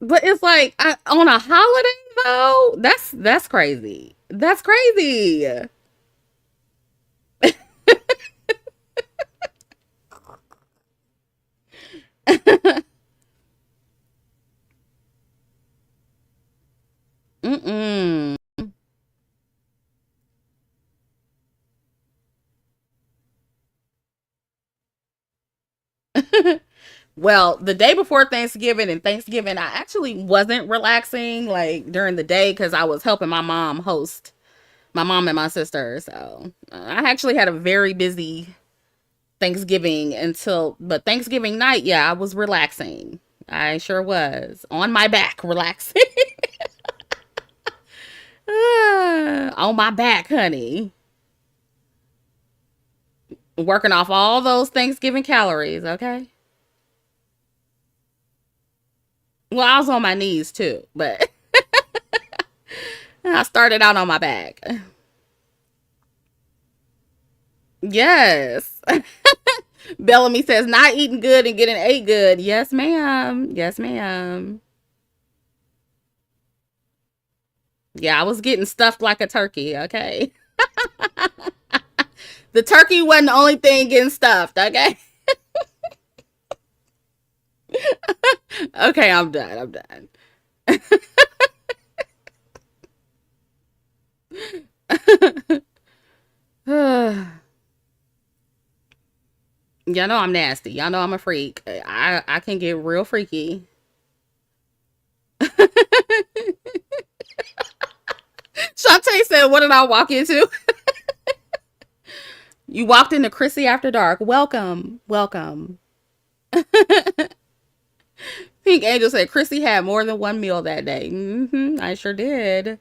But it's like, on a holiday, though, that's crazy. That's crazy. Mm-mm. Well, the day before Thanksgiving and Thanksgiving, I actually wasn't relaxing like during the day because I was helping my mom host, my mom and my sister. So I actually had a very busy Thanksgiving but Thanksgiving night, yeah, I was relaxing. I sure was on my back, relaxing. On my back, honey. Working off all those Thanksgiving calories, okay? Well, I was on my knees too, but I started out on my back. Yes. Bellamy says, not eating good and getting ate good. Yes, ma'am. Yes, ma'am. Yeah, I was getting stuffed like a turkey, okay? The turkey wasn't the only thing getting stuffed, okay? Okay, I'm done. I'm done. Y'all know I'm nasty. Y'all know I'm a freak. I can get real freaky. Shantae said, what did I walk into? You walked into Chrissie After Dark. Welcome. Welcome. Pink Angel said Chrissie had more than one meal that day. I sure did.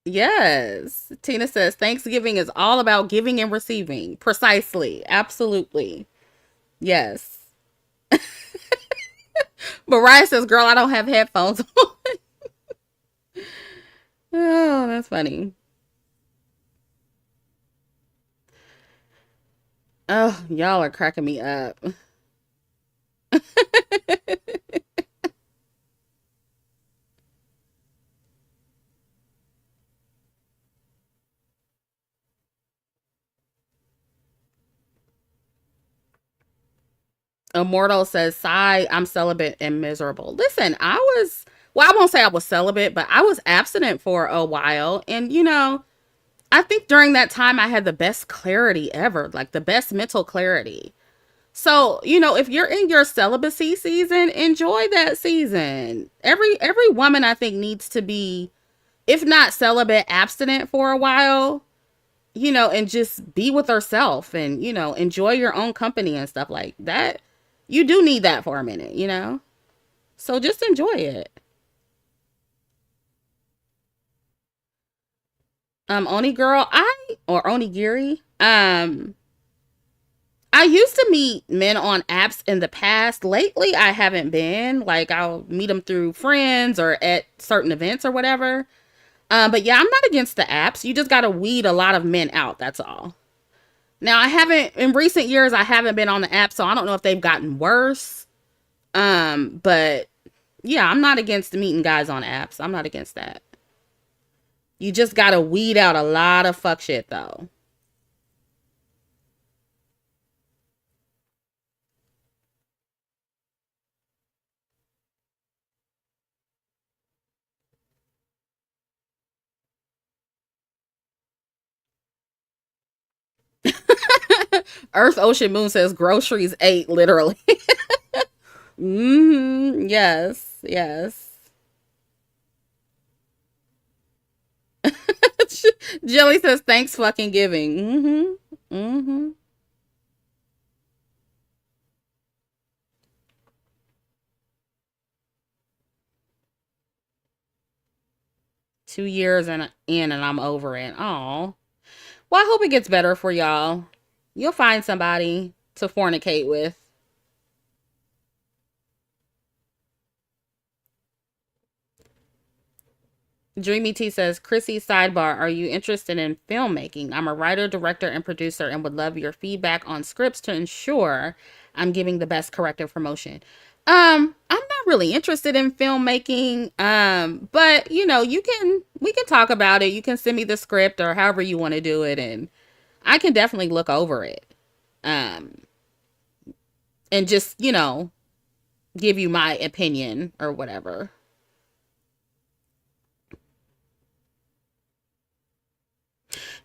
Yes. Tina says Thanksgiving is all about giving and receiving. Precisely. Absolutely. Yes. Mariah says, girl, I don't have headphones on. Oh, that's funny. Oh, y'all are cracking me up. Immortal says, "Sigh, I'm celibate and miserable." Listen, well, I won't say I was celibate, but I was abstinent for a while. And, I think during that time I had the best clarity ever, like the best mental clarity. So, if you're in your celibacy season, enjoy that season. Every woman I think needs to be, if not celibate, abstinent for a while, and just be with herself and, enjoy your own company and stuff like that. You do need that for a minute. So just enjoy it. Oni girl, or Onigiri. I used to meet men on apps in the past. Lately, I haven't been. Like, I'll meet them through friends or at certain events or whatever. But yeah, I'm not against the apps. You just gotta weed a lot of men out. That's all. Now, I haven't in recent years. I haven't been on the app, so I don't know if they've gotten worse. But yeah, I'm not against meeting guys on apps. I'm not against that. You just gotta weed out a lot of fuck shit, though. Earth, Ocean, Moon says groceries ate literally. Yes, yes. Jelly says thanks fucking giving. Mm-hmm. 2 years and I'm over it. Oh. Well, I hope it gets better for y'all. You'll find somebody to fornicate with. Dreamy T says, Chrissie, sidebar, are you interested in filmmaking? I'm a writer, director, and producer and would love your feedback on scripts to ensure I'm giving the best corrective promotion. I'm not really interested in filmmaking. But we can talk about it. You can send me the script or however you want to do it, and I can definitely look over it. Um, and just, give you my opinion or whatever.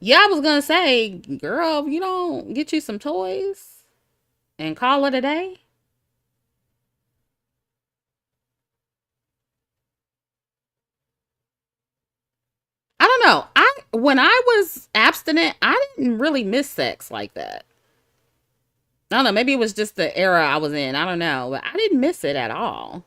Yeah, I was gonna say, girl, if you don't get you some toys and call it a day. I don't know. I When I was abstinent, I didn't really miss sex like that. I don't know. Maybe it was just the era I was in. I don't know, but I didn't miss it at all.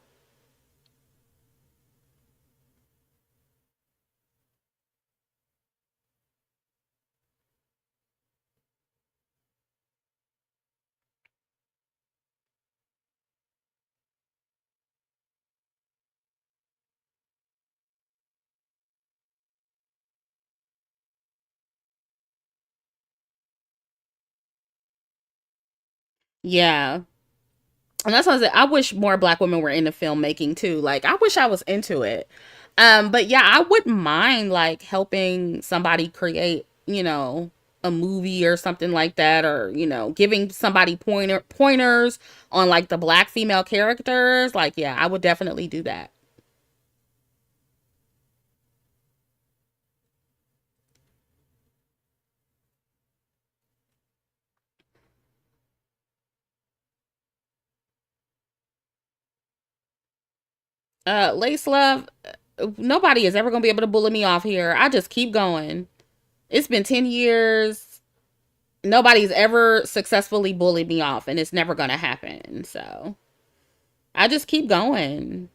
Yeah, and that's what I said. I wish more Black women were into filmmaking too. Like, I wish I was into it. But yeah, I wouldn't mind like helping somebody create, a movie or something like that, or giving somebody pointers on like the Black female characters. Like, yeah, I would definitely do that. Lace Love, nobody is ever gonna be able to bully me off here. I just keep going. It's been 10 years. Nobody's ever successfully bullied me off, and it's never gonna happen. So I just keep going.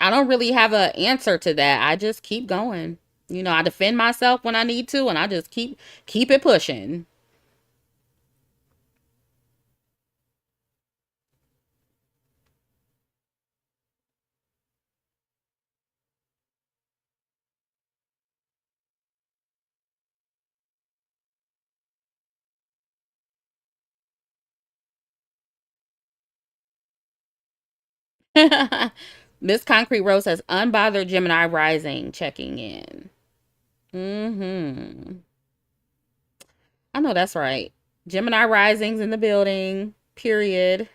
I don't really have an answer to that. I just keep going. I defend myself when I need to, and I just keep it pushing. Miss Concrete Rose says, unbothered Gemini rising checking in. Mm-hmm. I know that's right. Gemini risings in the building. Period.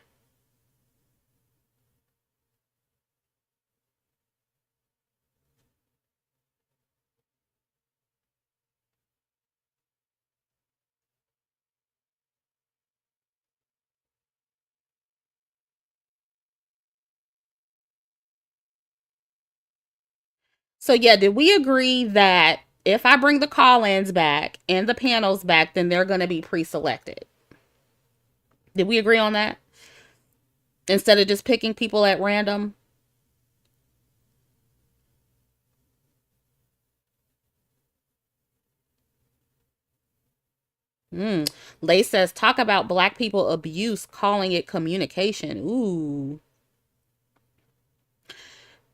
So yeah, did we agree that if I bring the call-ins back and the panels back, then they're going to be pre-selected? Did we agree on that? Instead of just picking people at random? Mm. Lay says, talk about black people abuse, calling it communication. Ooh.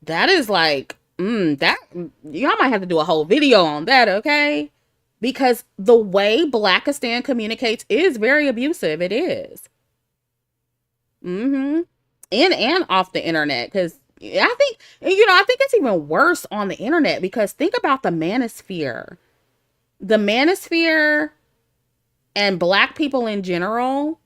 That is like, that, y'all might have to do a whole video on that, okay? Because the way Blackistan communicates is very abusive. It is. Mm-hmm. In and off the internet. Because I think, I think it's even worse on the internet because think about the manosphere. The manosphere and black people in general,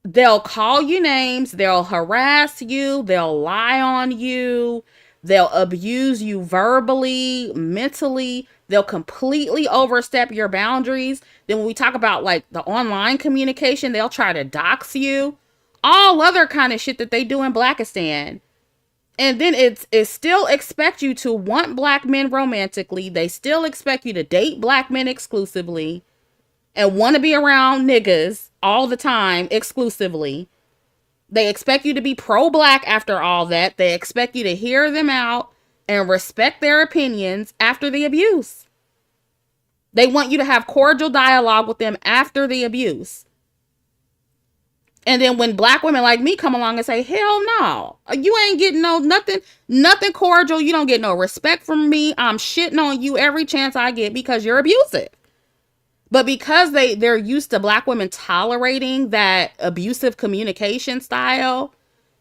they'll call you names, they'll harass you, they'll lie on you, they'll abuse you verbally, mentally, they'll completely overstep your boundaries. Then when we talk about like the online communication, they'll try to dox you, all other kind of shit that they do in Blackistan. And then it still expect you to want black men romantically. They still expect you to date black men exclusively and want to be around niggas all the time exclusively. They expect you to be pro-black after all that. They expect you to hear them out and respect their opinions after the abuse. They want you to have cordial dialogue with them after the abuse. And then when black women like me come along and say, hell no, you ain't getting nothing cordial. You don't get no respect from me. I'm shitting on you every chance I get because you're abusive. But because they're used to black women tolerating that abusive communication style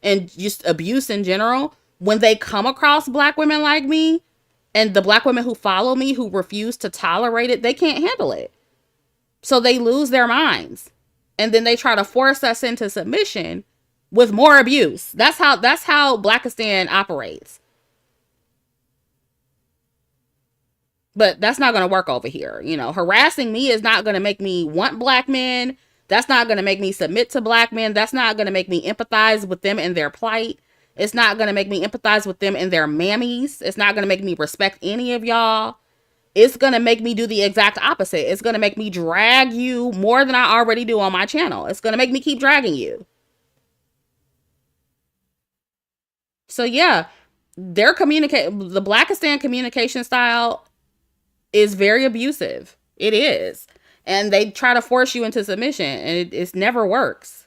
and just abuse in general, when they come across black women like me and the black women who follow me who refuse to tolerate it, they can't handle it. So they lose their minds. And then they try to force us into submission with more abuse. That's how Blackistan operates. But that's not going to work over here. Harassing me is not going to make me want black men. That's not going to make me submit to black men. That's not going to make me empathize with them in their plight. It's not going to make me empathize with them in their mammies. It's not going to make me respect any of y'all. It's going to make me do the exact opposite. It's going to make me drag you more than I already do on my channel. It's going to make me keep dragging you. So yeah, the Blackistan communication style is very abusive. It is. And they try to force you into submission and it never works.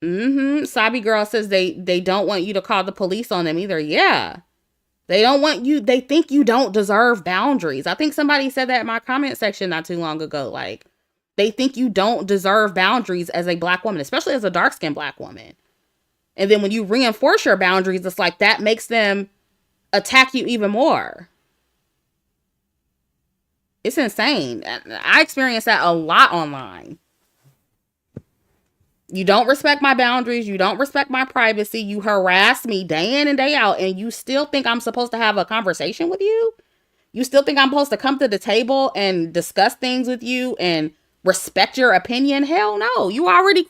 Sabi Girl says they don't want you to call the police on them either. Yeah. They don't want you. They think you don't deserve boundaries. I think somebody said that in my comment section not too long ago. Like, they think you don't deserve boundaries as a black woman, especially as a dark-skinned black woman. And then when you reinforce your boundaries, it's like that makes them attack you even more. It's insane. I experience that a lot online. You don't respect my boundaries. You don't respect my privacy. You harass me day in and day out. And you still think I'm supposed to have a conversation with you? You still think I'm supposed to come to the table and discuss things with you and respect your opinion? Hell no. You already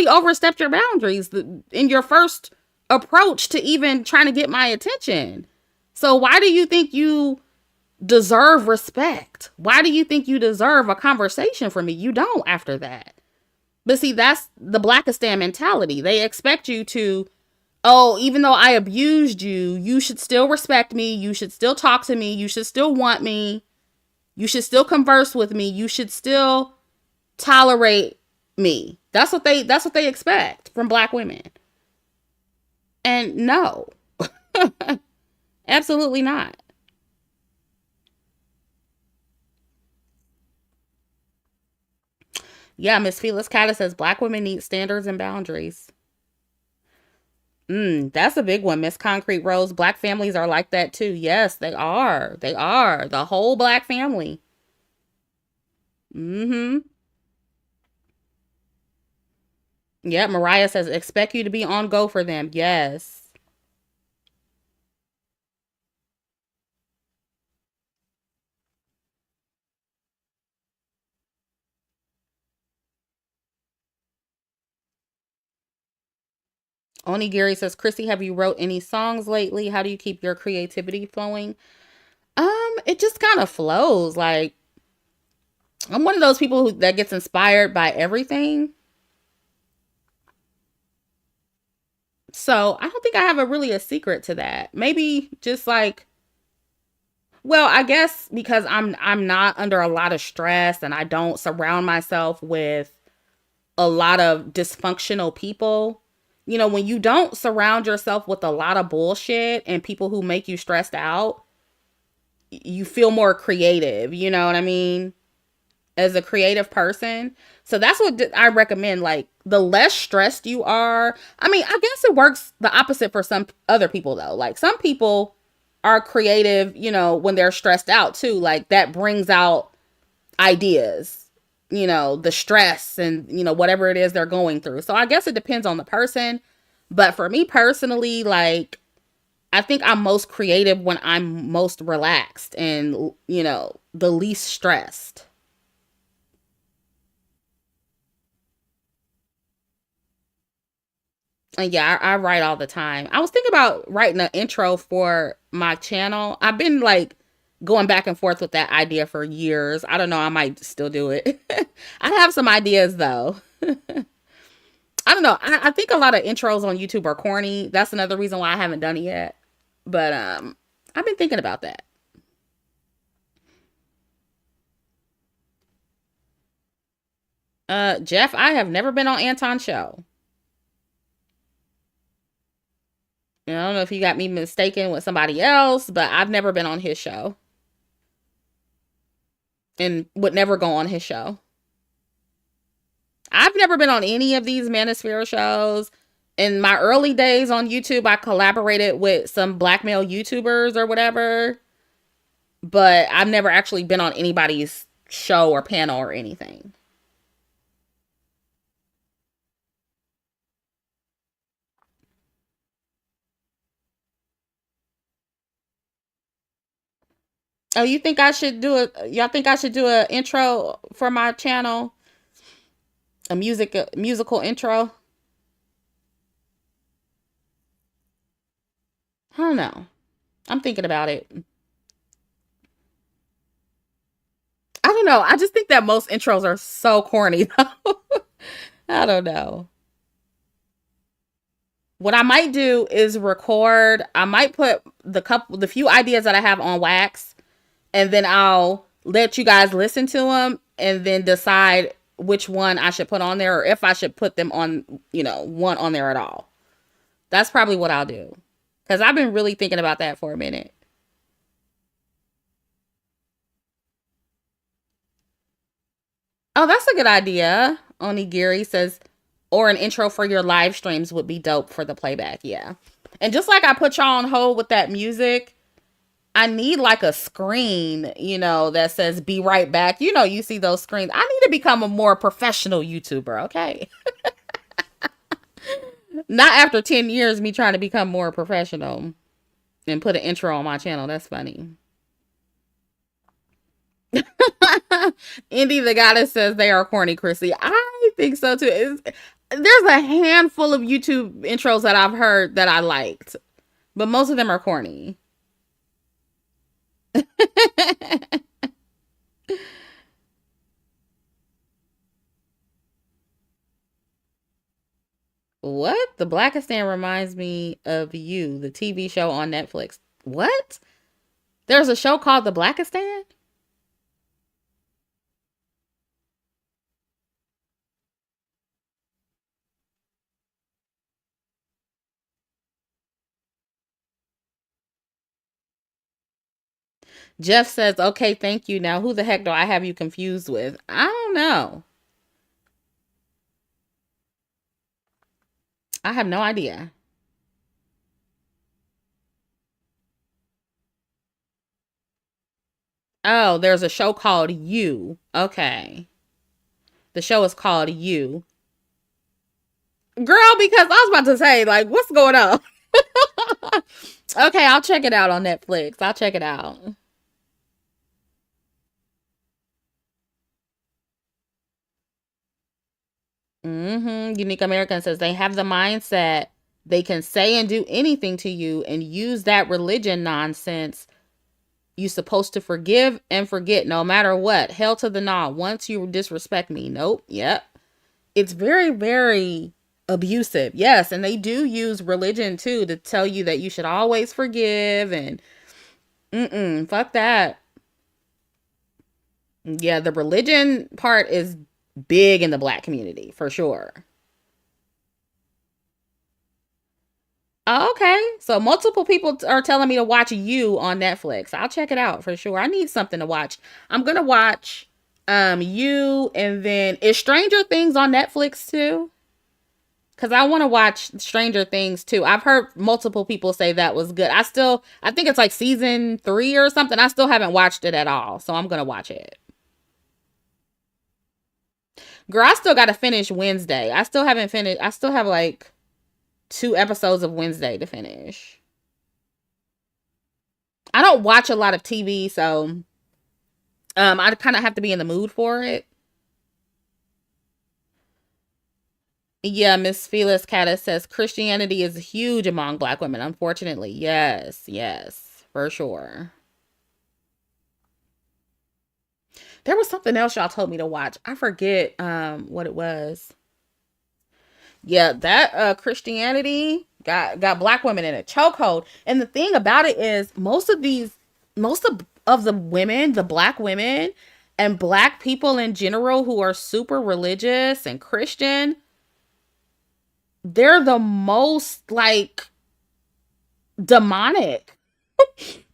overstepped your boundaries in your first approach to even trying to get my attention. So why do you think you deserve respect? Why do you think you deserve a conversation from me? You don't after that. But see, that's the Blackistan mentality. They expect you to, oh, even though I abused you, you should still respect me. You should still talk to me. You should still want me. You should still converse with me. You should still tolerate me. That's what they expect from black women. And no, absolutely not. Yeah, Miss Felix Cata says black women need standards and boundaries. That's a big one, Miss Concrete Rose. Black families are like that too. Yes, they are. They are. The whole black family. Mm-hmm. Yep, Mariah says, expect you to be on go for them. Yes. Onigiri says, Chrissy, have you wrote any songs lately? How do you keep your creativity flowing? It just kind of flows. Like, I'm one of those people that gets inspired by everything. So I don't think I have a really a secret to that. Maybe just like, well, I guess because I'm not under a lot of stress and I don't surround myself with a lot of dysfunctional people. You know, when you don't surround yourself with a lot of bullshit and people who make you stressed out, you feel more creative, you know what I mean? As a creative person. So that's what I recommend. Like, the less stressed you are, I mean, I guess it works the opposite for some other people though. Like, some people are creative, you know, when they're stressed out too. Like, that brings out ideas, you know, the stress and, you know, whatever it is they're going through. So I guess it depends on the person. But for me personally, like, I think I'm most creative when I'm most relaxed and, you know, the least stressed. And yeah, I write all the time. I was thinking about writing an intro for my channel. I've been like going back and forth with that idea for years. I don't know. I might still do it. I have some ideas though. I don't know. I think a lot of intros on YouTube are corny. That's another reason why I haven't done it yet. But I've been thinking about that. Jeff, I have never been on Anton's show. I don't know if you got me mistaken with somebody else, but I've never been on his show and would never go on his show. I've never been on any of these Manosphere shows. In my early days on YouTube, I collaborated with some black male YouTubers or whatever, but I've never actually been on anybody's show or panel or anything. Oh, you think I should do a? Y'all think I should do a intro for my channel? A musical intro? I don't know. I'm thinking about it. I don't know. I just think that most intros are so corny though. I don't know. What I might do is record. I might put the few ideas that I have on wax, and then I'll let you guys listen to them, and then decide which one I should put on there, or if I should put them on, you know, one on there at all. That's probably what I'll do, because I've been really thinking about that for a minute. Oh, that's a good idea. Onigiri says, or an intro for your live streams would be dope for the playback. Yeah. And just like I put y'all on hold with that music, I need like a screen, you know, that says be right back. You know, you see those screens. I need to become a more professional YouTuber, okay? Not after 10 years, me trying to become more professional and put an intro on my channel. That's funny. Indy the goddess says they are corny, Chrissy. I think so too. There's a handful of YouTube intros that I've heard that I liked, but most of them are corny. What? The Blackistan reminds me of You, the TV show on Netflix. What? There's a show called The Blackistan? Jeff says, okay, thank you. Now, who the heck do I have you confused with? I don't know. I have no idea. Oh, there's a show called You. Okay. The show is called You. Girl, because I was about to say, like, what's going on? Okay, I'll check it out on Netflix. I'll check it out. Unique American says they have the mindset they can say and do anything to you and use that religion nonsense. You supposed to forgive and forget no matter what. Hell to the nah. Once you disrespect me. Nope. Yep. It's very, very abusive. Yes. And they do use religion too to tell you that you should always forgive and fuck that. Yeah. The religion part is big in the black community for sure. Oh, okay. So multiple people are telling me to watch You on Netflix. I'll check it out for sure. I need something to watch. I'm gonna watch You, and then is Stranger Things on Netflix too? Cause I want to watch Stranger Things too. I've heard multiple people say that was good. I think it's like season 3 or something. I still haven't watched it at all, so I'm gonna watch it. Girl, I still gotta finish Wednesday. I still haven't finished. I still have like 2 episodes of Wednesday to finish. I don't watch a lot of TV, so I kind of have to be in the mood for it. Yeah, Miss Felix Caddis says Christianity is huge among black women, unfortunately. Yes, yes, for sure. There was something else y'all told me to watch. I forget what it was. Yeah, that Christianity got black women in a chokehold. And the thing about it is most of the women, the black women and black people in general who are super religious and Christian, they're the most like demonic.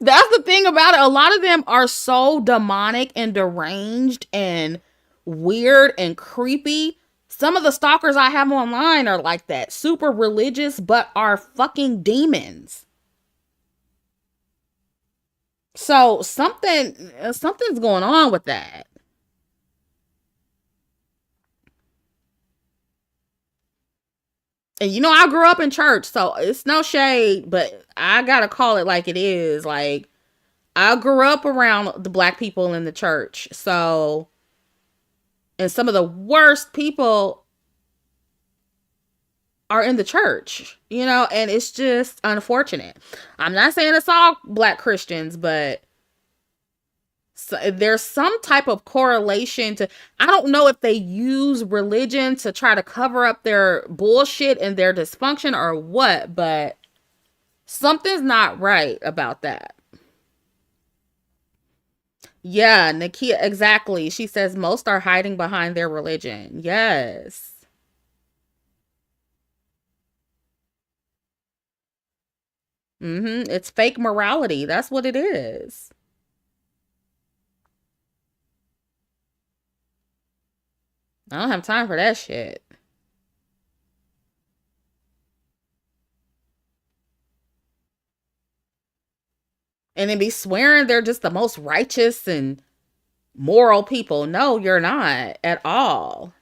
That's the thing about it. A lot of them are so demonic and deranged and weird and creepy. Some of the stalkers I have online are like that, super religious, but are fucking demons. So something's going on with that. And I grew up in church, so it's no shade, but I gotta call it like it is. Like I grew up around the black people in the church, so and some of the worst people are in the church, and it's just unfortunate. I'm not saying it's all black Christians, but there's some type of correlation to, I don't know if they use religion to try to cover up their bullshit and their dysfunction or what, but something's not right about that. Yeah, Nakia, exactly. She says most are hiding behind their religion. Yes. It's fake morality. That's what it is. I don't have time for that shit. And then be swearing they're just the most righteous and moral people. No, you're not at all.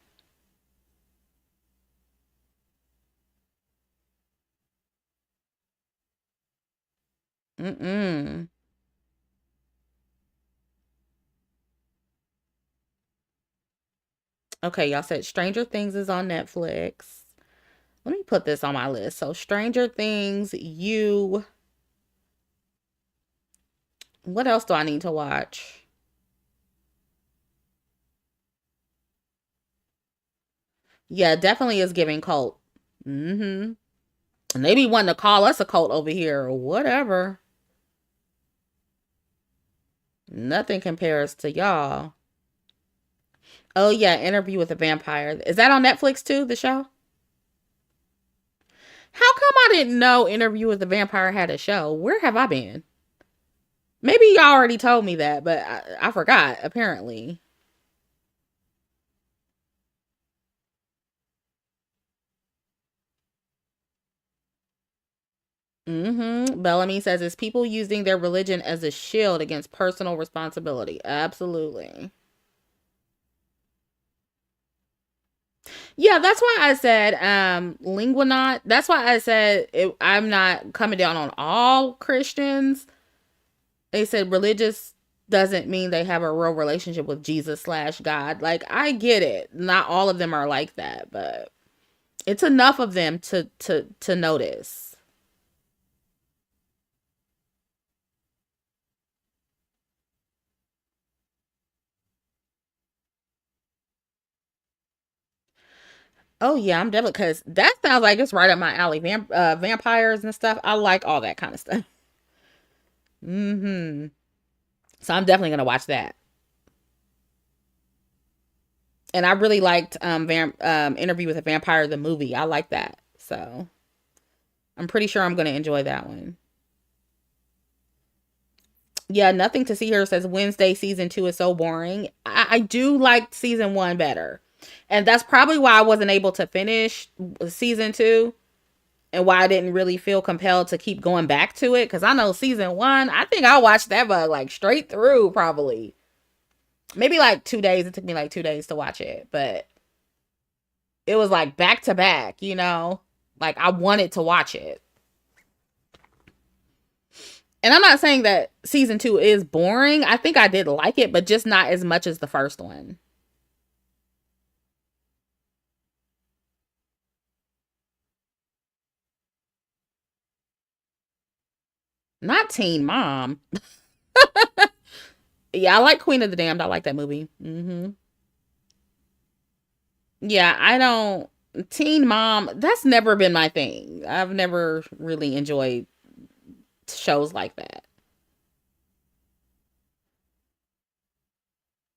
Mm-mm. Okay, y'all said Stranger Things is on Netflix. Let me put this on my list. So, Stranger Things, You. What else do I need to watch? Yeah, definitely is giving cult. Mm-hmm. And they be wanting to call us a cult over here or whatever. Nothing compares to y'all. Oh, yeah, Interview with a Vampire. Is that on Netflix too, the show? How come I didn't know Interview with the Vampire had a show? Where have I been? Maybe y'all already told me that, but I forgot, apparently. Bellamy says, it's people using their religion as a shield against personal responsibility. Absolutely. Yeah, that's why I said linguanaut. That's why I said I'm not coming down on all Christians. They said religious doesn't mean they have a real relationship with Jesus slash God. Like, I get it. Not all of them are like that, but it's enough of them to notice. Oh yeah, I'm definitely, because that sounds like it's right up my alley. Vampires and stuff. I like all that kind of stuff. Hmm. So I'm definitely gonna watch that. And I really liked Interview with a Vampire, the movie. I like that. So I'm pretty sure I'm gonna enjoy that one. Yeah, Nothing to See Here says Wednesday season 2 is so boring. I do like season 1 better. And that's probably why I wasn't able to finish season 2, and why I didn't really feel compelled to keep going back to it. Because I know season 1, I think I watched that bug like straight through, probably. Maybe like 2 days. It took me like 2 days to watch it. But it was like back to back, you know? Like, I wanted to watch it. And I'm not saying that season 2 is boring. I think I did like it, but just not as much as the first one. Not Teen Mom. Yeah, I like Queen of the Damned. I like that movie. Yeah, I don't. Teen Mom, that's never been my thing. I've never really enjoyed shows like that.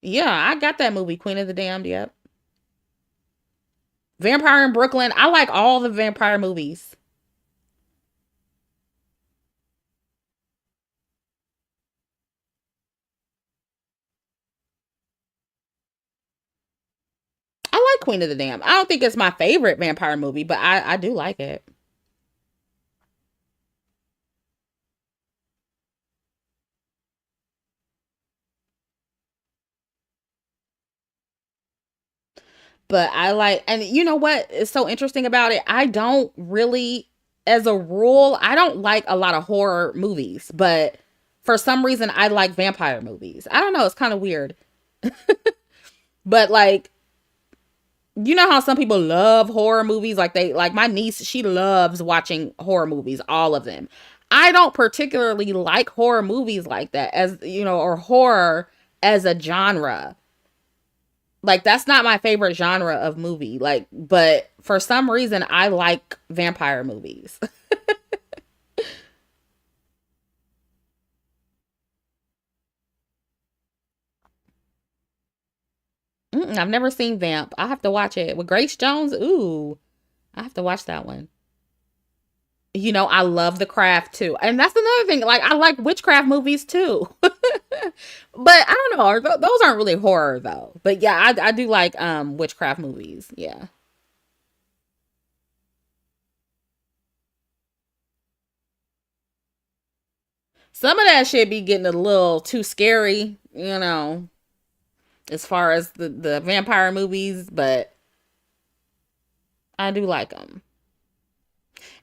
Yeah, I got that movie, Queen of the Damned. Yep. Vampire in Brooklyn. I like all the vampire movies. I like Queen of the Damned. I don't think it's my favorite vampire movie, but I do like it. But I like, and you know what is so interesting about it? I don't really, as a rule, I don't like a lot of horror movies, but for some reason, I like vampire movies. I don't know. It's kind of weird. But like, you know how some people love horror movies? Like my niece, she loves watching horror movies, all of them. I don't particularly like horror movies like that, as you know, or horror as a genre. Like, that's not my favorite genre of movie. Like, but for some reason I like vampire movies. I've never seen Vamp. I have to watch it with Grace Jones. Ooh, I have to watch that one. You know, I love The Craft too. And that's another thing. Like, I like witchcraft movies too. But I don't know. Those aren't really horror though. But yeah, I do like witchcraft movies. Yeah. Some of that shit be getting a little too scary, you know, as far as the vampire movies, but I do like them.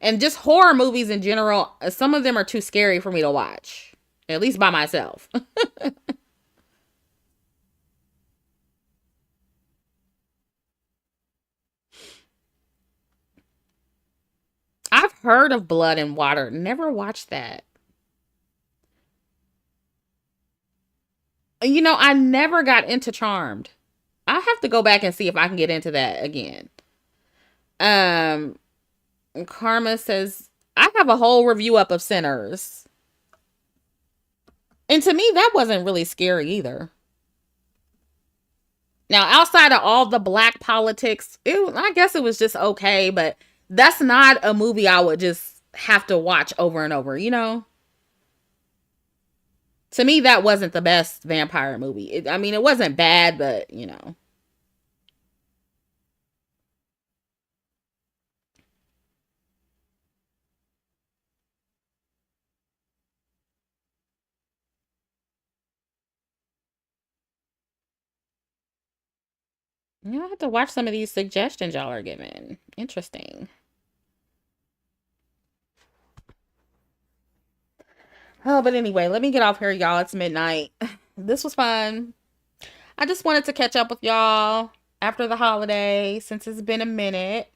And just horror movies in general, some of them are too scary for me to watch, at least by myself. I've heard of Blood and Water, never watched that. You know, I never got into Charmed. I have to go back and see if I can get into that again. Um, Karma says I have a whole review up of Sinners, and to me that wasn't really scary either. Now, outside of all the black politics, I guess it was just okay, but that's not a movie I would just have to watch over and over, you know? To me, that wasn't the best vampire movie. I mean, it wasn't bad, but, you know. You know, I have to watch some of these suggestions y'all are giving. Interesting. Oh, but anyway, let me get off here, y'all. It's midnight. This was fun. I just wanted to catch up with y'all after the holiday since it's been a minute.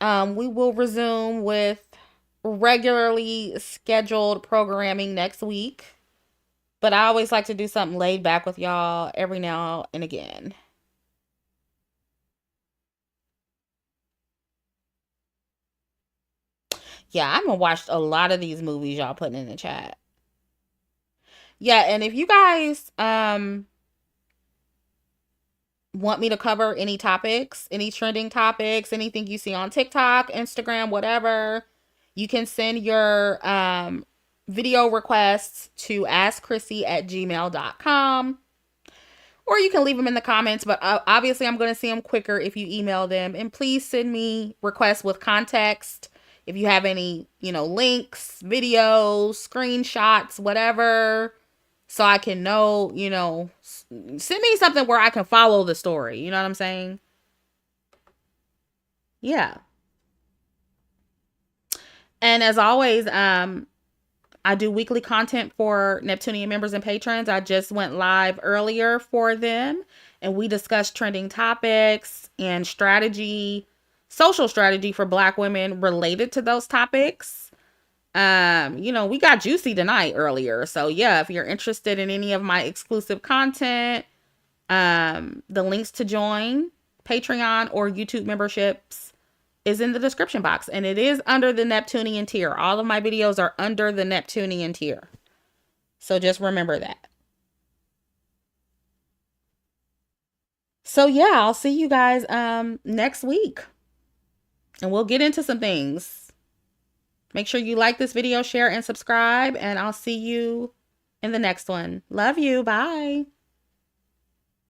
We will resume with regularly scheduled programming next week. But I always like to do something laid back with y'all every now and again. Yeah, I haven't watched a lot of these movies y'all putting in the chat. Yeah, and if you guys want me to cover any topics, any trending topics, anything you see on TikTok, Instagram, whatever, you can send your video requests to askchrissie@gmail.com. Or you can leave them in the comments, but obviously I'm going to see them quicker if you email them. And please send me requests with context. If you have any, links, videos, screenshots, whatever, so I can know, send me something where I can follow the story. You know what I'm saying? Yeah. And as always, I do weekly content for Neptunian members and patrons. I just went live earlier for them, and we discussed trending topics and social strategy for Black women related to those topics. We got juicy tonight earlier. So yeah, if you're interested in any of my exclusive content, the links to join Patreon or YouTube memberships is in the description box, and it is under the Neptunian tier. All of my videos are under the Neptunian tier. So just remember that. So yeah, I'll see you guys next week. And we'll get into some things. Make sure you like this video, share, and subscribe, and I'll see you in the next one. Love you. Bye.